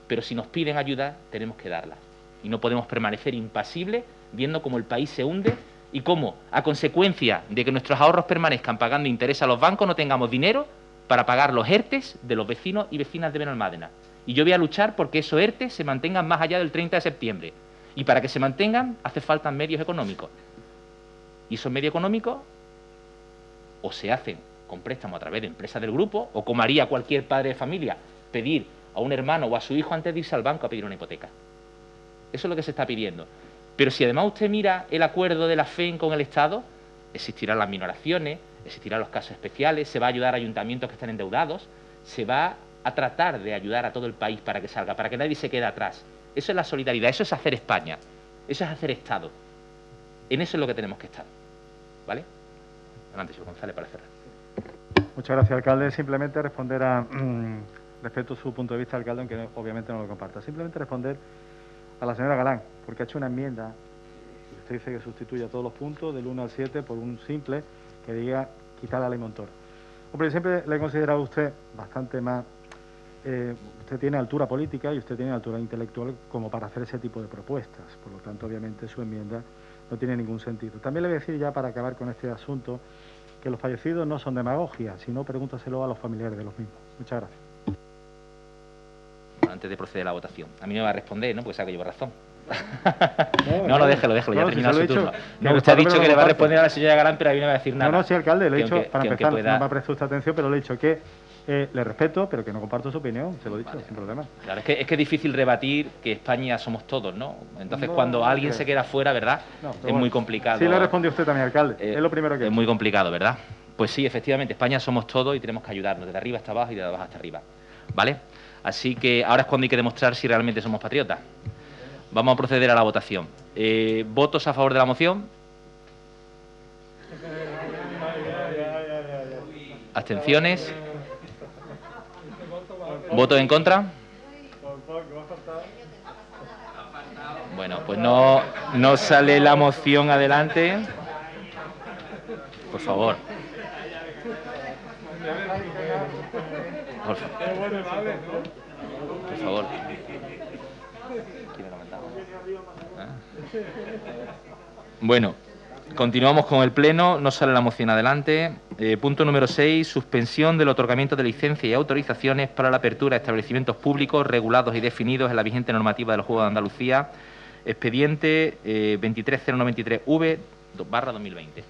pero si nos piden ayuda tenemos que darla. Y no podemos permanecer impasibles viendo cómo el país se hunde y cómo, a consecuencia de que nuestros ahorros permanezcan pagando interés a los bancos, no tengamos dinero para pagar los ERTES de los vecinos y vecinas de Benalmádena. Y yo voy a luchar porque esos ERTES se mantengan más allá del 30 de septiembre. Y para que se mantengan hace falta medios económicos. Y esos medios económicos o se hacen con préstamo a través de empresas del grupo, o como haría cualquier padre de familia, pedir a un hermano o a su hijo antes de irse al banco a pedir una hipoteca. Eso es lo que se está pidiendo. Pero si además usted mira el acuerdo de la FEN con el Estado, existirán las minoraciones, existirán los casos especiales, se va a ayudar a ayuntamientos que están endeudados, se va a tratar de ayudar a todo el país para que salga, para que nadie se quede atrás. Eso es la solidaridad, eso es hacer España, eso es hacer Estado. En eso es lo que tenemos que estar. ¿Vale? Adelante, señor González, para cerrar. Muchas gracias, alcalde. Simplemente responder a, respecto a su punto de vista, alcalde, aunque obviamente no lo comparta. Simplemente responder a la señora Galán, porque ha hecho una enmienda, usted dice que sustituye a todos los puntos, del 1 al 7, por un simple que diga quitar la ley Montoro. Hombre, siempre le he considerado a usted bastante más, usted tiene altura política y usted tiene altura intelectual como para hacer ese tipo de propuestas. Por lo tanto, obviamente, su enmienda no tiene ningún sentido. También le voy a decir, ya para acabar con este asunto, que los fallecidos no son demagogia, sino pregúntaselo a los familiares de los mismos. Muchas gracias. Antes de proceder a la votación. A mí me va a responder, ¿no? Porque sabe que llevo razón. No, déjelo, ya ha terminado su turno. No, usted ha dicho que le va a responder a la señora Galán, pero a mí no me va a decir nada. No, sí, alcalde, le he dicho, para empezar, no me ha prestado usted atención, pero le he dicho que le respeto, pero que no comparto su opinión, se lo he dicho, sin problema. Claro, es que es difícil rebatir que España somos todos, ¿no? Entonces, cuando alguien se queda fuera, ¿verdad? Es muy complicado. Sí, le respondió usted también, alcalde, es lo primero que... Es muy complicado, ¿verdad? Pues sí, efectivamente, España somos todos y tenemos que ayudarnos, desde arriba hasta abajo y de abajo hasta arriba, ¿vale? Así que ahora es cuando hay que demostrar si realmente somos patriotas. Vamos a proceder a la votación. ¿Votos a favor de la moción? ¿Abstenciones? ¿Votos en contra? Bueno, pues no sale la moción adelante. Por favor. Por favor. ¿Quiere comentar? Bueno, continuamos con el pleno. No sale la moción adelante. Punto número 6. Suspensión del otorgamiento de licencias y autorizaciones para la apertura de establecimientos públicos regulados y definidos en la vigente normativa del Juego de Andalucía. Expediente 230123V/2020.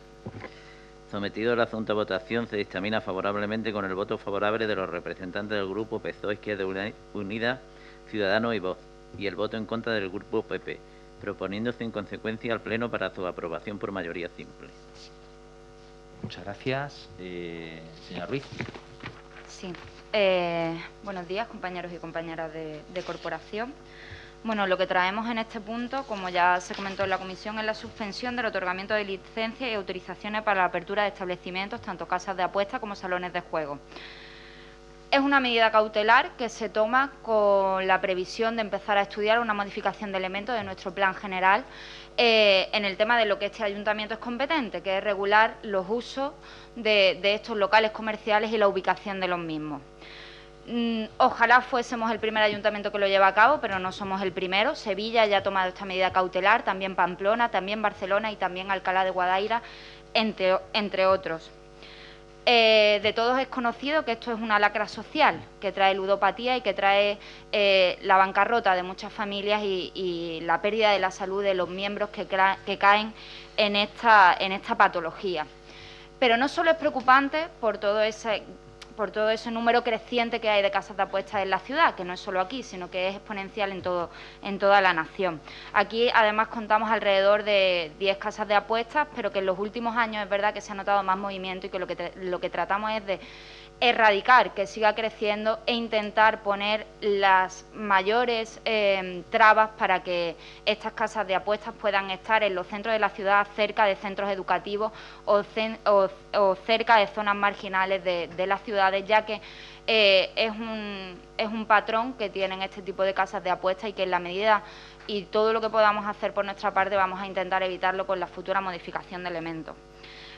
Sometido el asunto a votación, se dictamina favorablemente con el voto favorable de los representantes del Grupo PSOE, Izquierda Unida, Ciudadanos y Vox, y el voto en contra del Grupo PP, proponiéndose en consecuencia al Pleno para su aprobación por mayoría simple. Muchas gracias. Señora Ruiz. Sí. Buenos días, compañeros y compañeras de corporación. Bueno, lo que traemos en este punto, como ya se comentó en la comisión, es la suspensión del otorgamiento de licencias y autorizaciones para la apertura de establecimientos, tanto casas de apuestas como salones de juego. Es una medida cautelar que se toma con la previsión de empezar a estudiar una modificación de elementos de nuestro plan general en el tema de lo que este ayuntamiento es competente, que es regular los usos de estos locales comerciales y la ubicación de los mismos. Ojalá fuésemos el primer ayuntamiento que lo lleva a cabo, pero no somos el primero. Sevilla ya ha tomado esta medida cautelar, también Pamplona, también Barcelona y también Alcalá de Guadaira, entre otros. De todos es conocido que esto es una lacra social que trae ludopatía y que trae la bancarrota de muchas familias y la pérdida de la salud de los miembros que caen en esta patología. Pero no solo es preocupante por todo ese número creciente que hay de casas de apuestas en la ciudad, que no es solo aquí, sino que es exponencial en toda la nación. Aquí, además, contamos alrededor de 10 casas de apuestas, pero que en los últimos años es verdad que se ha notado más movimiento y que lo que tratamos es de erradicar que siga creciendo e intentar poner las mayores trabas para que estas casas de apuestas puedan estar en los centros de la ciudad, cerca de centros educativos o cerca de zonas marginales de las ciudades, ya que es un patrón que tienen este tipo de casas de apuestas y que en la medida y todo lo que podamos hacer por nuestra parte vamos a intentar evitarlo con la futura modificación de elementos.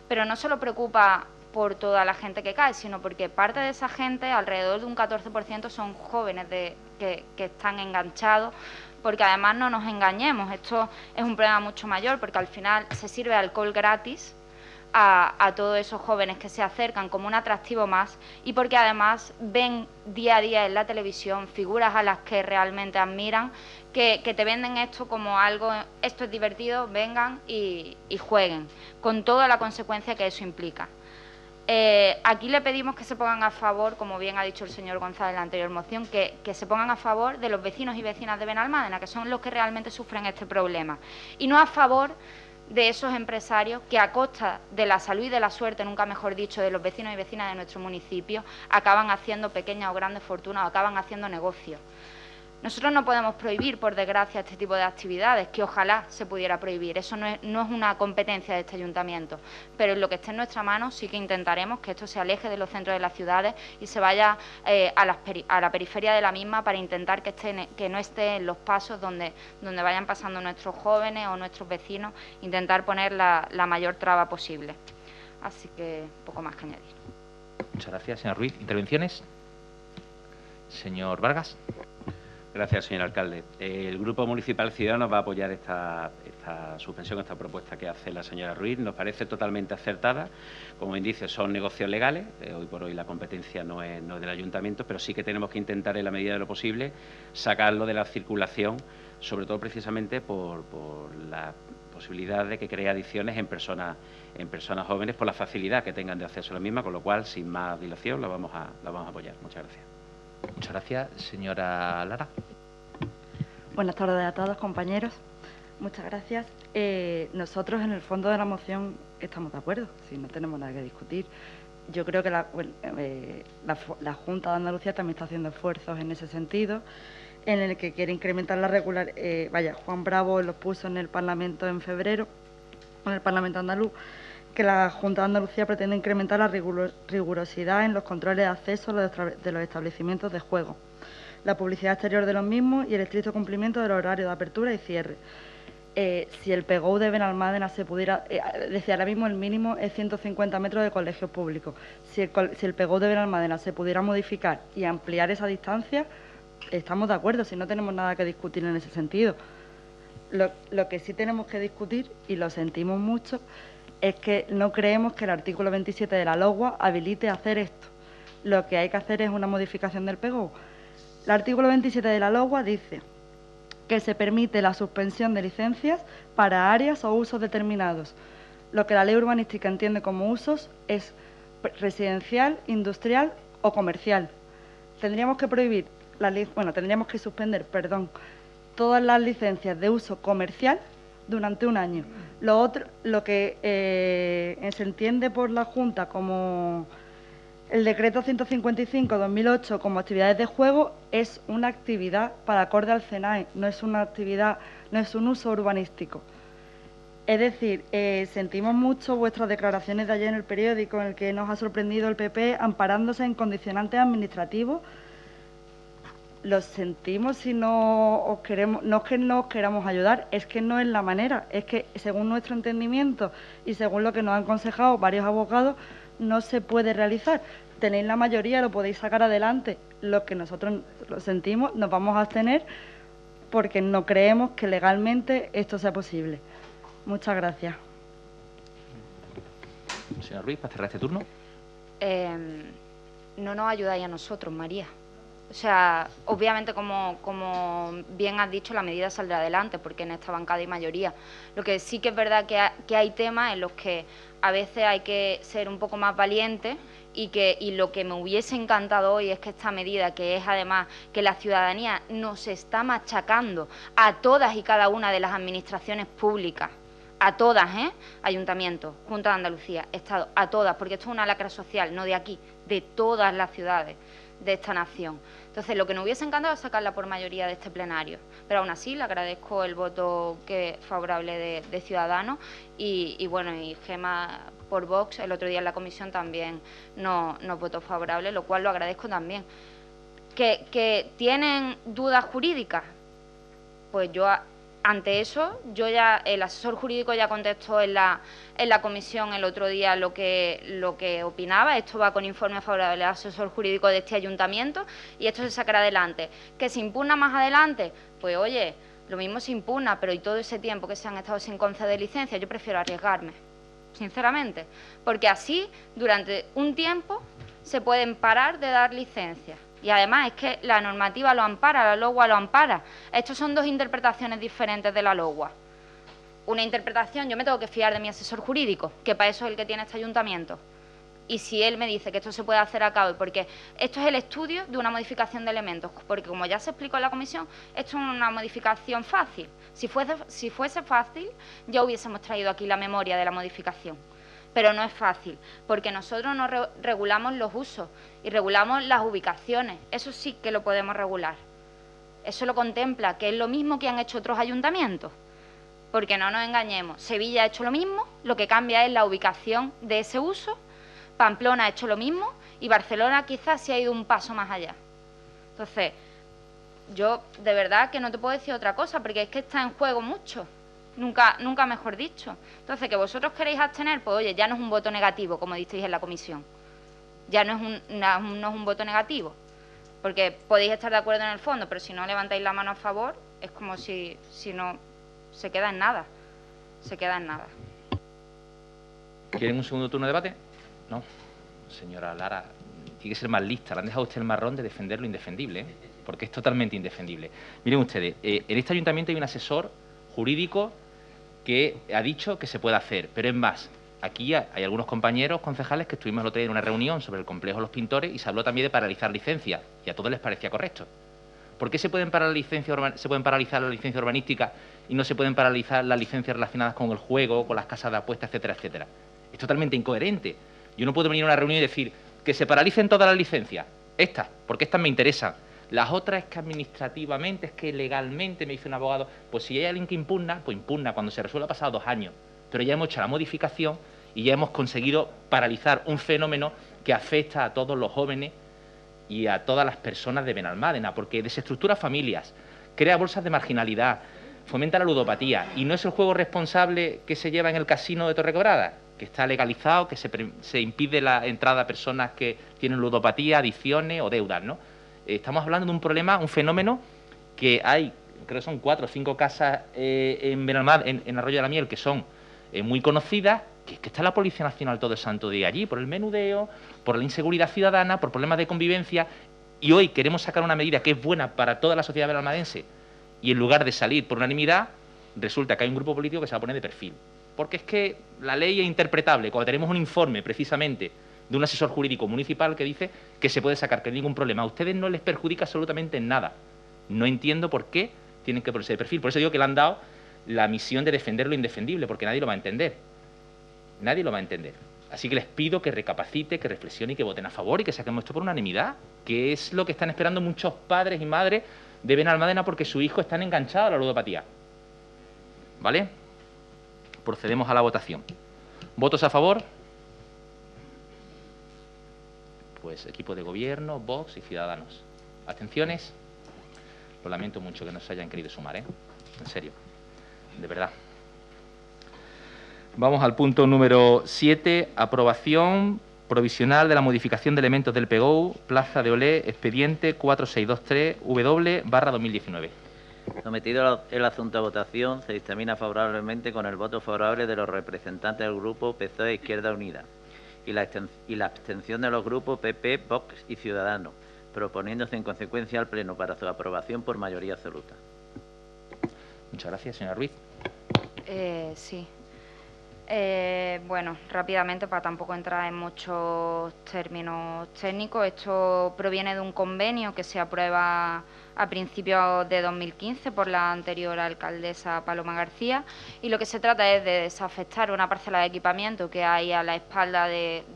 Pero no solo preocupa por toda la gente que cae, sino porque parte de esa gente, alrededor de un 14%, son jóvenes que están enganchados, porque además no nos engañemos, esto es un problema mucho mayor, porque al final se sirve alcohol gratis a todos esos jóvenes que se acercan como un atractivo más y porque además ven día a día en la televisión figuras a las que realmente admiran, que te venden esto como algo, esto es divertido, vengan y jueguen, con toda la consecuencia que eso implica. Aquí le pedimos que se pongan a favor, como bien ha dicho el señor González en la anterior moción, que se pongan a favor de los vecinos y vecinas de Benalmádena, que son los que realmente sufren este problema, y no a favor de esos empresarios que a costa de la salud y de la suerte, nunca mejor dicho, de los vecinos y vecinas de nuestro municipio, acaban haciendo pequeñas o grandes fortunas o acaban haciendo negocios. Nosotros no podemos prohibir, por desgracia, este tipo de actividades, que ojalá se pudiera prohibir. Eso no es una competencia de este ayuntamiento, pero en lo que esté en nuestra mano sí que intentaremos que esto se aleje de los centros de las ciudades y se vaya a la periferia de la misma para intentar que no esté en los pasos donde vayan pasando nuestros jóvenes o nuestros vecinos, intentar poner la mayor traba posible. Así que poco más que añadir. Muchas gracias, señor Ruiz. ¿Intervenciones? Señor Vargas. Gracias, señor alcalde. El Grupo Municipal Ciudadanos va a apoyar esta suspensión, esta propuesta que hace la señora Ruiz. Nos parece totalmente acertada. Como bien dice, son negocios legales. Hoy por hoy la competencia no es del ayuntamiento, pero sí que tenemos que intentar, en la medida de lo posible, sacarlo de la circulación, sobre todo precisamente por la posibilidad de que cree adicciones en personas jóvenes, por la facilidad que tengan de acceso a la misma, con lo cual, sin más dilación, la vamos a apoyar. Muchas gracias. Muchas gracias. Señora Lara. Buenas tardes a todos, compañeros. Muchas gracias. Nosotros, en el fondo de la moción, estamos de acuerdo, si no tenemos nada que discutir. Yo creo que la Junta de Andalucía también está haciendo esfuerzos en ese sentido, en el que quiere incrementar la regularidad. Juan Bravo los puso en el Parlamento en febrero, en el Parlamento andaluz, que la Junta de Andalucía pretende incrementar la rigurosidad en los controles de acceso de los establecimientos de juego. la publicidad exterior de los mismos y el estricto cumplimiento del horario de apertura y cierre. Si el PGO de Benalmádena se pudiera, desde ahora mismo el mínimo es 150 metros de colegios públicos. Si el PGO de Benalmádena se pudiera modificar y ampliar esa distancia, estamos de acuerdo, si no tenemos nada que discutir en ese sentido. Lo que sí tenemos que discutir, y lo sentimos mucho, es que no creemos que el artículo 27 de la LOGUA habilite hacer esto. Lo que hay que hacer es una modificación del PGO. El artículo 27 de la LOGUA dice que se permite la suspensión de licencias para áreas o usos determinados. Lo que la ley urbanística entiende como usos es residencial, industrial o comercial. Tendríamos que suspender todas las licencias de uso comercial durante un año. Lo que se entiende por la Junta como el decreto 155/2008 como actividades de juego es una actividad para acorde al CENAE, no es una actividad, no es un uso urbanístico. Es decir, sentimos mucho vuestras declaraciones de ayer en el periódico, en el que nos ha sorprendido el PP amparándose en condicionantes administrativos. Lo sentimos si no os queremos, no es que no os queramos ayudar, es que no es la manera, es que según nuestro entendimiento y según lo que nos han aconsejado varios abogados, no se puede realizar. Tenéis la mayoría, lo podéis sacar adelante. Lo que nosotros lo sentimos, nos vamos a abstener porque no creemos que legalmente esto sea posible. Muchas gracias. Señora Ruiz, para cerrar este turno. No nos ayudáis a nosotros, María. O sea, obviamente, como bien has dicho, la medida saldrá adelante porque en esta bancada hay mayoría. Lo que sí que es verdad que hay temas en los que a veces hay que ser un poco más valiente y lo que me hubiese encantado hoy es que esta medida, que es además que la ciudadanía nos está machacando a todas y cada una de las administraciones públicas, a todas, Ayuntamiento, Junta de Andalucía, Estado, a todas, porque esto es una lacra social, no de aquí, de todas las ciudades de esta nación. Entonces, lo que nos hubiese encantado es sacarla por mayoría de este plenario, pero aún así le agradezco el voto favorable de Ciudadanos y bueno, y Gema por Vox el otro día en la comisión también nos votó favorable, lo cual lo agradezco también. ¿Que tienen dudas jurídicas? Pues yo ante eso, el asesor jurídico ya contestó en la comisión el otro día lo que opinaba. Esto va con informe favorable del asesor jurídico de este ayuntamiento y esto se sacará adelante. ¿Que se impugna más adelante? Pues oye, lo mismo se impugna, pero y todo ese tiempo que se han estado sin conceder licencia, yo prefiero arriesgarme, sinceramente, porque así durante un tiempo se pueden parar de dar licencias. Y además es que la normativa lo ampara, la LOGUA lo ampara. Estos son dos interpretaciones diferentes de la LOGUA. Una interpretación, yo me tengo que fiar de mi asesor jurídico, que para eso es el que tiene este ayuntamiento. Y si él me dice que esto se puede hacer a cabo, porque esto es el estudio de una modificación de elementos, porque como ya se explicó en la comisión, esto es una modificación fácil. Si fuese fácil, ya hubiésemos traído aquí la memoria de la modificación. Pero no es fácil, porque nosotros no regulamos los usos y regulamos las ubicaciones. Eso sí que lo podemos regular. Eso lo contempla, que es lo mismo que han hecho otros ayuntamientos. Porque no nos engañemos, Sevilla ha hecho lo mismo, lo que cambia es la ubicación de ese uso, Pamplona ha hecho lo mismo y Barcelona quizás se ha ido un paso más allá. Entonces, yo de verdad que no te puedo decir otra cosa, porque es que está en juego mucho. Nunca mejor dicho. Entonces, que vosotros queréis abstener, pues oye, ya no es un voto negativo, como disteis en la comisión. Ya no es un voto negativo. Porque podéis estar de acuerdo en el fondo, pero si no levantáis la mano a favor, es como si no se queda en nada. Se queda en nada. ¿Quieren un segundo turno de debate? No. Señora Lara, tiene que ser más lista. Le han dejado a usted el marrón de defender lo indefendible, porque es totalmente indefendible. Miren ustedes, en este ayuntamiento hay un asesor jurídico que ha dicho que se puede hacer, pero es más, aquí hay algunos compañeros concejales que estuvimos el otro día en una reunión sobre el complejo de los pintores y se habló también de paralizar licencias, y a todos les parecía correcto. ¿Por qué se pueden paralizar las licencias urbanísticas y no se pueden paralizar las licencias relacionadas con el juego, con las casas de apuestas, etcétera, etcétera? Es totalmente incoherente. Yo no puedo venir a una reunión y decir que se paralicen todas las licencias, estas, porque estas me interesan. Las otras es que administrativamente, es que legalmente, me dice un abogado, pues si hay alguien que impugna, pues impugna cuando se resuelva pasado 2 años. Pero ya hemos hecho la modificación y ya hemos conseguido paralizar un fenómeno que afecta a todos los jóvenes y a todas las personas de Benalmádena, porque desestructura familias, crea bolsas de marginalidad, fomenta la ludopatía, y no es el juego responsable que se lleva en el casino de Torrequebrada, que está legalizado, que se impide la entrada a personas que tienen ludopatía, adicciones o deudas, ¿no? Estamos hablando de un problema, un fenómeno que hay, creo que son 4 o 5 casas en Benalmádena, en Arroyo de la Miel, que son muy conocidas, que está la Policía Nacional todo el santo día allí, por el menudeo, por la inseguridad ciudadana, por problemas de convivencia, y hoy queremos sacar una medida que es buena para toda la sociedad benalmadense, y en lugar de salir por unanimidad, resulta que hay un grupo político que se va a poner de perfil. Porque es que la ley es interpretable, cuando tenemos un informe precisamente de un asesor jurídico municipal que dice que se puede sacar, que no hay ningún problema. A ustedes no les perjudica absolutamente en nada. No entiendo por qué tienen que ponerse de perfil. Por eso digo que le han dado la misión de defender lo indefendible, porque nadie lo va a entender. Nadie lo va a entender. Así que les pido que recapacite, que reflexione y que voten a favor y que saquemos esto por unanimidad, que es lo que están esperando muchos padres y madres de Benalmádena porque sus hijos están enganchados a la ludopatía. ¿Vale? Procedemos a la votación. ¿Votos a favor? Pues equipo de gobierno, Vox y Ciudadanos. ¿Abstenciones? Lo lamento mucho que no se hayan querido sumar, ¿eh? En serio. De verdad. Vamos al punto número 7, aprobación provisional de la modificación de elementos del PGOU, Plaza de Olé, expediente 4623W/2019. Sometido el asunto a votación, se dictamina favorablemente con el voto favorable de los representantes del grupo PSOE Izquierda Unida y la abstención de los grupos PP, Vox y Ciudadanos, proponiéndose en consecuencia al Pleno para su aprobación por mayoría absoluta. Muchas gracias, señora Ruiz. Sí. Bueno, rápidamente, para tampoco entrar en muchos términos técnicos, esto proviene de un convenio que se aprueba a principios de 2015 por la anterior alcaldesa Paloma García, y lo que se trata es de desafectar una parcela de equipamiento que hay a la espalda del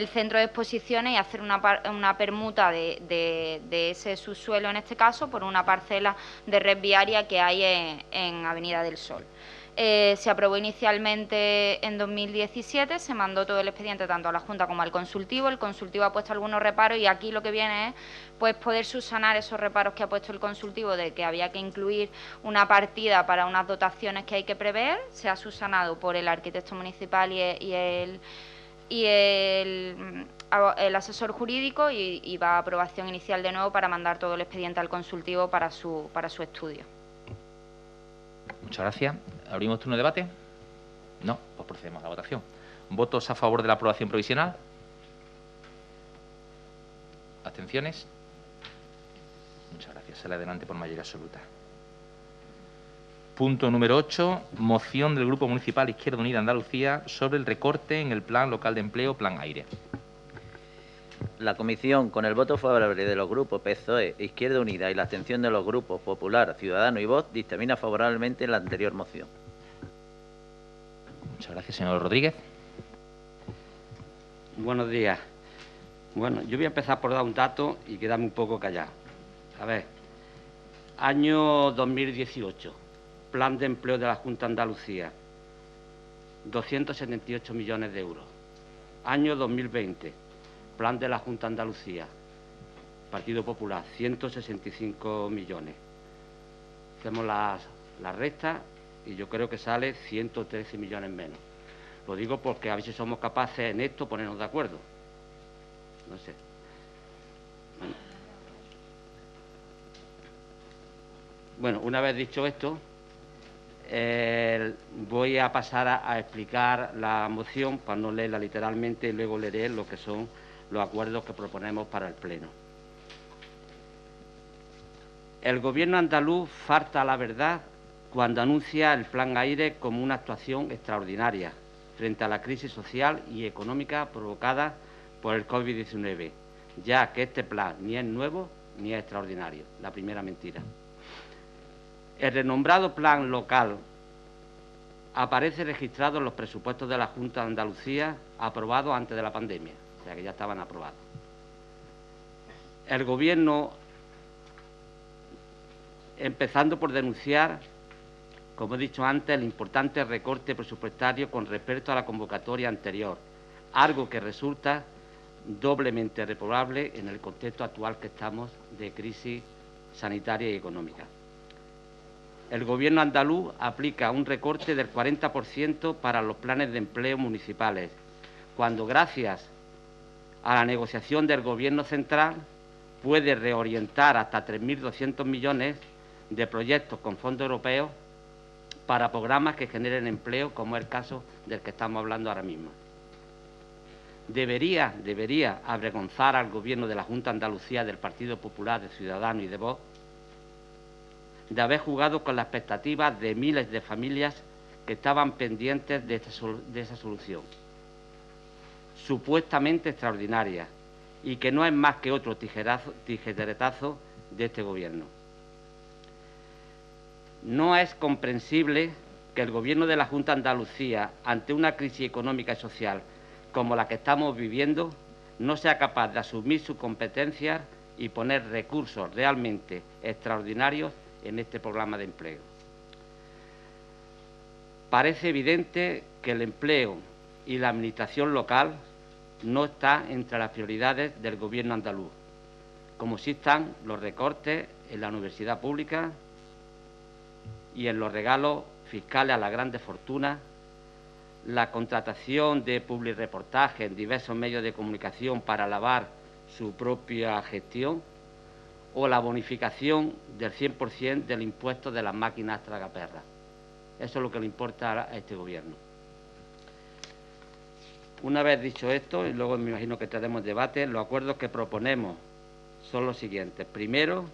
centro de exposiciones y hacer una permuta de ese subsuelo, en este caso, por una parcela de red viaria que hay en Avenida del Sol. Se aprobó inicialmente en 2017, se mandó todo el expediente tanto a la Junta como al Consultivo. El Consultivo ha puesto algunos reparos y aquí lo que viene es pues poder subsanar esos reparos que ha puesto el Consultivo, de que había que incluir una partida para unas dotaciones que hay que prever. Se ha subsanado por el arquitecto municipal y el asesor jurídico, y va a aprobación inicial de nuevo para mandar todo el expediente al Consultivo para su estudio. Muchas gracias. ¿Abrimos turno de debate? No, pues procedemos a la votación. ¿Votos a favor de la aprobación provisional? ¿Abstenciones? Muchas gracias. Sale adelante por mayoría absoluta. Punto número 8. Moción del Grupo Municipal Izquierda Unida Andalucía sobre el recorte en el Plan Local de Empleo, Plan Aire. La Comisión, con el voto favorable de los grupos PSOE, Izquierda Unida y la abstención de los grupos Popular, Ciudadanos y Vox, dictamina favorablemente la anterior moción. Muchas gracias, señor Rodríguez. Buenos días. Bueno, yo voy a empezar por dar un dato y quedarme un poco callado. A ver, año 2018, Plan de Empleo de la Junta de Andalucía, 278 millones de euros. Año 2020, Plan de la Junta de Andalucía, Partido Popular, 165 millones. Hacemos las restas y yo creo que sale 113 millones menos. Lo digo porque a ver si somos capaces en esto ponernos de acuerdo. No sé. Bueno, una vez dicho esto, voy a pasar a explicar la moción para no leerla literalmente y luego leeré lo que son los acuerdos que proponemos para el Pleno. El Gobierno andaluz falta a la verdad cuando anuncia el Plan Aire como una actuación extraordinaria frente a la crisis social y económica provocada por el COVID-19, ya que este plan ni es nuevo ni es extraordinario. La primera mentira. El renombrado Plan Local aparece registrado en los presupuestos de la Junta de Andalucía aprobados antes de la pandemia, o sea que ya estaban aprobados. El Gobierno, empezando por denunciar, como he dicho antes, el importante recorte presupuestario con respecto a la convocatoria anterior, algo que resulta doblemente reprobable en el contexto actual que estamos de crisis sanitaria y económica. El Gobierno andaluz aplica un recorte del 40% para los planes de empleo municipales, cuando gracias a la negociación del Gobierno central puede reorientar hasta 3.200 millones de proyectos con fondos europeos para programas que generen empleo, como es el caso del que estamos hablando ahora mismo. Debería avergonzar al Gobierno de la Junta de Andalucía, del Partido Popular, de Ciudadanos y de Vox, de haber jugado con las expectativas de miles de familias que estaban pendientes de esa solución, supuestamente extraordinaria, y que no es más que otro tijeretazo de este Gobierno. No es comprensible que el Gobierno de la Junta de Andalucía, ante una crisis económica y social como la que estamos viviendo, no sea capaz de asumir sus competencias y poner recursos realmente extraordinarios en este programa de empleo. Parece evidente que el empleo y la administración local no están entre las prioridades del Gobierno andaluz, como sí están los recortes en la universidad pública y en los regalos fiscales a las grandes fortunas, la contratación de publirreportajes en diversos medios de comunicación para alabar su propia gestión o la bonificación del 100% del impuesto de las máquinas tragaperras. Eso es lo que le importa a este Gobierno. Una vez dicho esto, y luego me imagino que tendremos debate, los acuerdos que proponemos son los siguientes. Primero,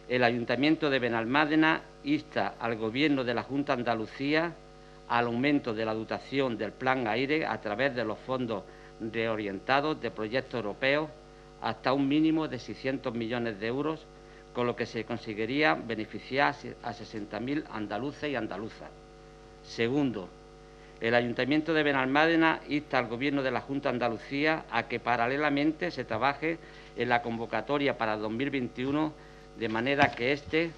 el Ayuntamiento de Benalmádena insta al Gobierno de la Junta de Andalucía al aumento de la dotación del Plan Aire a través de los fondos reorientados de proyectos europeos hasta un mínimo de 600 millones de euros, con lo que se conseguiría beneficiar a 60.000 andaluces y andaluzas. Segundo, el Ayuntamiento de Benalmádena insta al Gobierno de la Junta de Andalucía a que paralelamente se trabaje en la convocatoria para 2021, de manera que este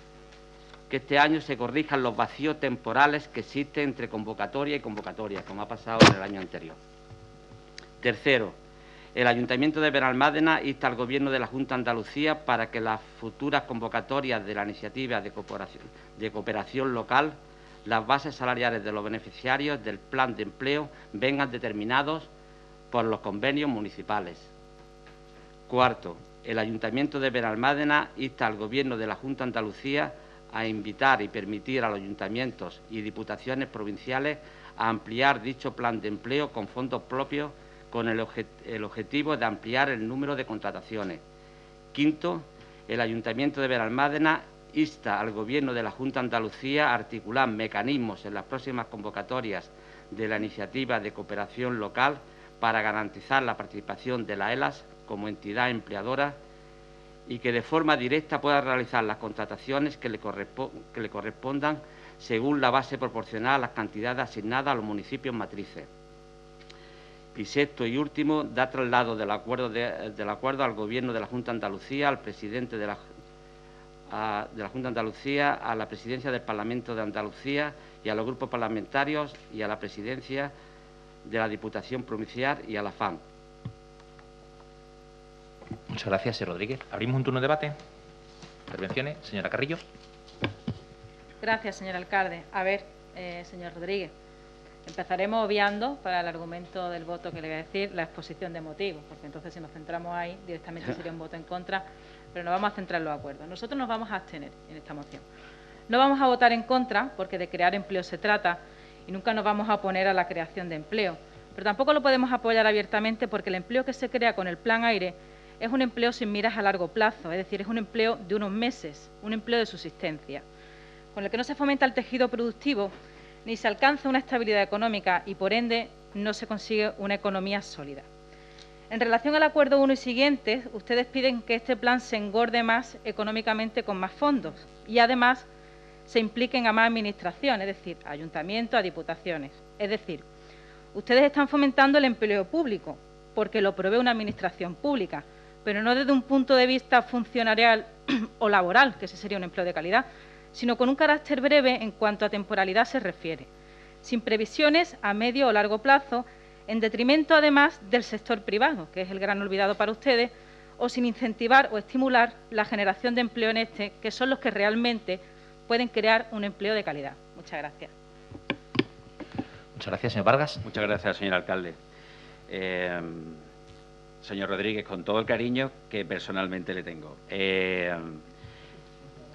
año se corrijan los vacíos temporales que existen entre convocatoria y convocatoria, como ha pasado en el año anterior. Tercero, el Ayuntamiento de Benalmádena insta al Gobierno de la Junta de Andalucía para que las futuras convocatorias de la iniciativa de cooperación local, las bases salariales de los beneficiarios del plan de empleo vengan determinados por los convenios municipales. Cuarto, el Ayuntamiento de Benalmádena insta al Gobierno de la Junta de Andalucía a invitar y permitir a los ayuntamientos y diputaciones provinciales a ampliar dicho plan de empleo con fondos propios con el objetivo de ampliar el número de contrataciones. Quinto, el Ayuntamiento de Benalmádena insta al Gobierno de la Junta de Andalucía a articular mecanismos en las próximas convocatorias de la iniciativa de cooperación local para garantizar la participación de la ELAS como entidad empleadora y que de forma directa pueda realizar las contrataciones que le correspondan según la base proporcional a las cantidades asignadas a los municipios matrices. Y sexto y último, da traslado del acuerdo al Gobierno de la Junta de Andalucía, al presidente de la Junta de Andalucía, a la presidencia del Parlamento de Andalucía y a los grupos parlamentarios y a la presidencia de la Diputación Provincial y a la FAN. Muchas gracias, señor Rodríguez. Abrimos un turno de debate. Intervenciones. Señora Carrillo. Gracias, señor alcalde. A ver, señor Rodríguez, empezaremos obviando, para el argumento del voto que le voy a decir, la exposición de motivos, porque entonces si nos centramos ahí, directamente sería un voto en contra, pero nos vamos a centrar en los acuerdos. Nosotros nos vamos a abstener en esta moción. No vamos a votar en contra, porque de crear empleo se trata, y nunca nos vamos a oponer a la creación de empleo, pero tampoco lo podemos apoyar abiertamente porque el empleo que se crea con el Plan Aire es un empleo sin miras a largo plazo, es decir, es un empleo de unos meses, un empleo de subsistencia, con el que no se fomenta el tejido productivo ni se alcanza una estabilidad económica y, por ende, no se consigue una economía sólida. En relación al acuerdo 1 y siguientes, ustedes piden que este plan se engorde más económicamente con más fondos y, además, se impliquen a más administración, es decir, a ayuntamientos, a diputaciones. Es decir, ustedes están fomentando el empleo público porque lo provee una administración pública, pero no desde un punto de vista funcionarial o laboral, que ese sería un empleo de calidad, sino con un carácter breve en cuanto a temporalidad se refiere, sin previsiones a medio o largo plazo, en detrimento además del sector privado, que es el gran olvidado para ustedes, o sin incentivar o estimular la generación de empleo en este, que son los que realmente pueden crear un empleo de calidad. Muchas gracias. Muchas gracias, señor Vargas. Muchas gracias, señor alcalde. Señor Rodríguez, con todo el cariño que personalmente le tengo.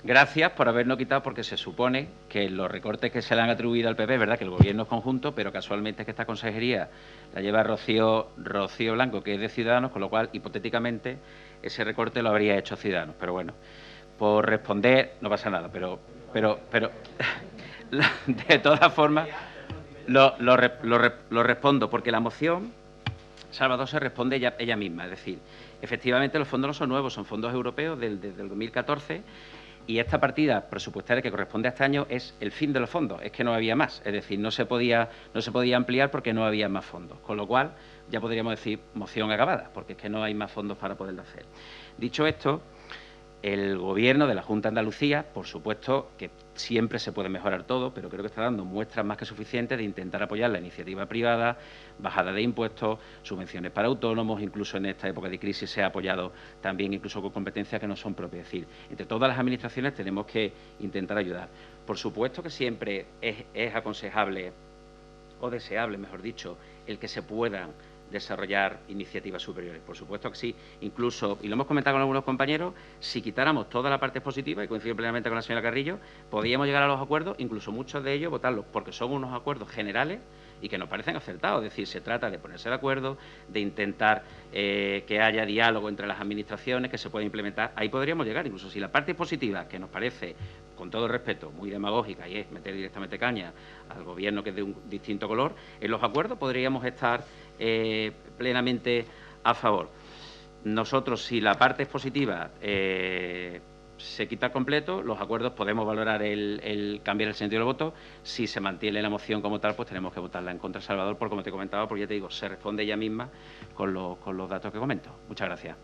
Gracias por habernos quitado, porque se supone que los recortes que se le han atribuido al PP, es verdad que el Gobierno es conjunto, pero casualmente es que esta consejería la lleva Rocío Blanco, que es de Ciudadanos, con lo cual, hipotéticamente, ese recorte lo habría hecho Ciudadanos. Pero bueno, por responder, no pasa nada, pero de todas formas, lo respondo, porque la moción, Salvador, se responde ella misma. Es decir, efectivamente los fondos no son nuevos, son fondos europeos desde el 2014, y esta partida presupuestaria que corresponde a este año es el fin de los fondos, es que no había más, es decir, no se podía ampliar porque no había más fondos, con lo cual ya podríamos decir moción acabada, porque es que no hay más fondos para poderlo hacer. Dicho esto, el Gobierno de la Junta de Andalucía, por supuesto que siempre se puede mejorar todo, pero creo que está dando muestras más que suficientes de intentar apoyar la iniciativa privada, bajada de impuestos, subvenciones para autónomos, incluso en esta época de crisis se ha apoyado también incluso con competencias que no son propias. Es decir, entre todas las administraciones tenemos que intentar ayudar. Por supuesto que siempre es aconsejable, o deseable, mejor dicho, el que se puedan desarrollar iniciativas superiores. Por supuesto que sí. Incluso, y lo hemos comentado con algunos compañeros, si quitáramos toda la parte positiva, y coincido plenamente con la señora Carrillo, podríamos llegar a los acuerdos, incluso muchos de ellos votarlos, porque son unos acuerdos generales y que nos parecen acertados. Es decir, se trata de ponerse de acuerdo, de intentar que haya diálogo entre las administraciones, que se pueda implementar. Ahí podríamos llegar, incluso si la parte positiva, que nos parece, con todo el respeto, muy demagógica, y es meter directamente caña al Gobierno, que es de un distinto color, en los acuerdos podríamos estar plenamente a favor. Nosotros, si la parte es positiva, se quita completo, los acuerdos podemos valorar el cambiar el sentido del voto. Si se mantiene la moción como tal, pues tenemos que votarla en contra, Salvador, por como te comentaba, porque ya te digo, se responde ella misma con los datos que comento. Muchas gracias.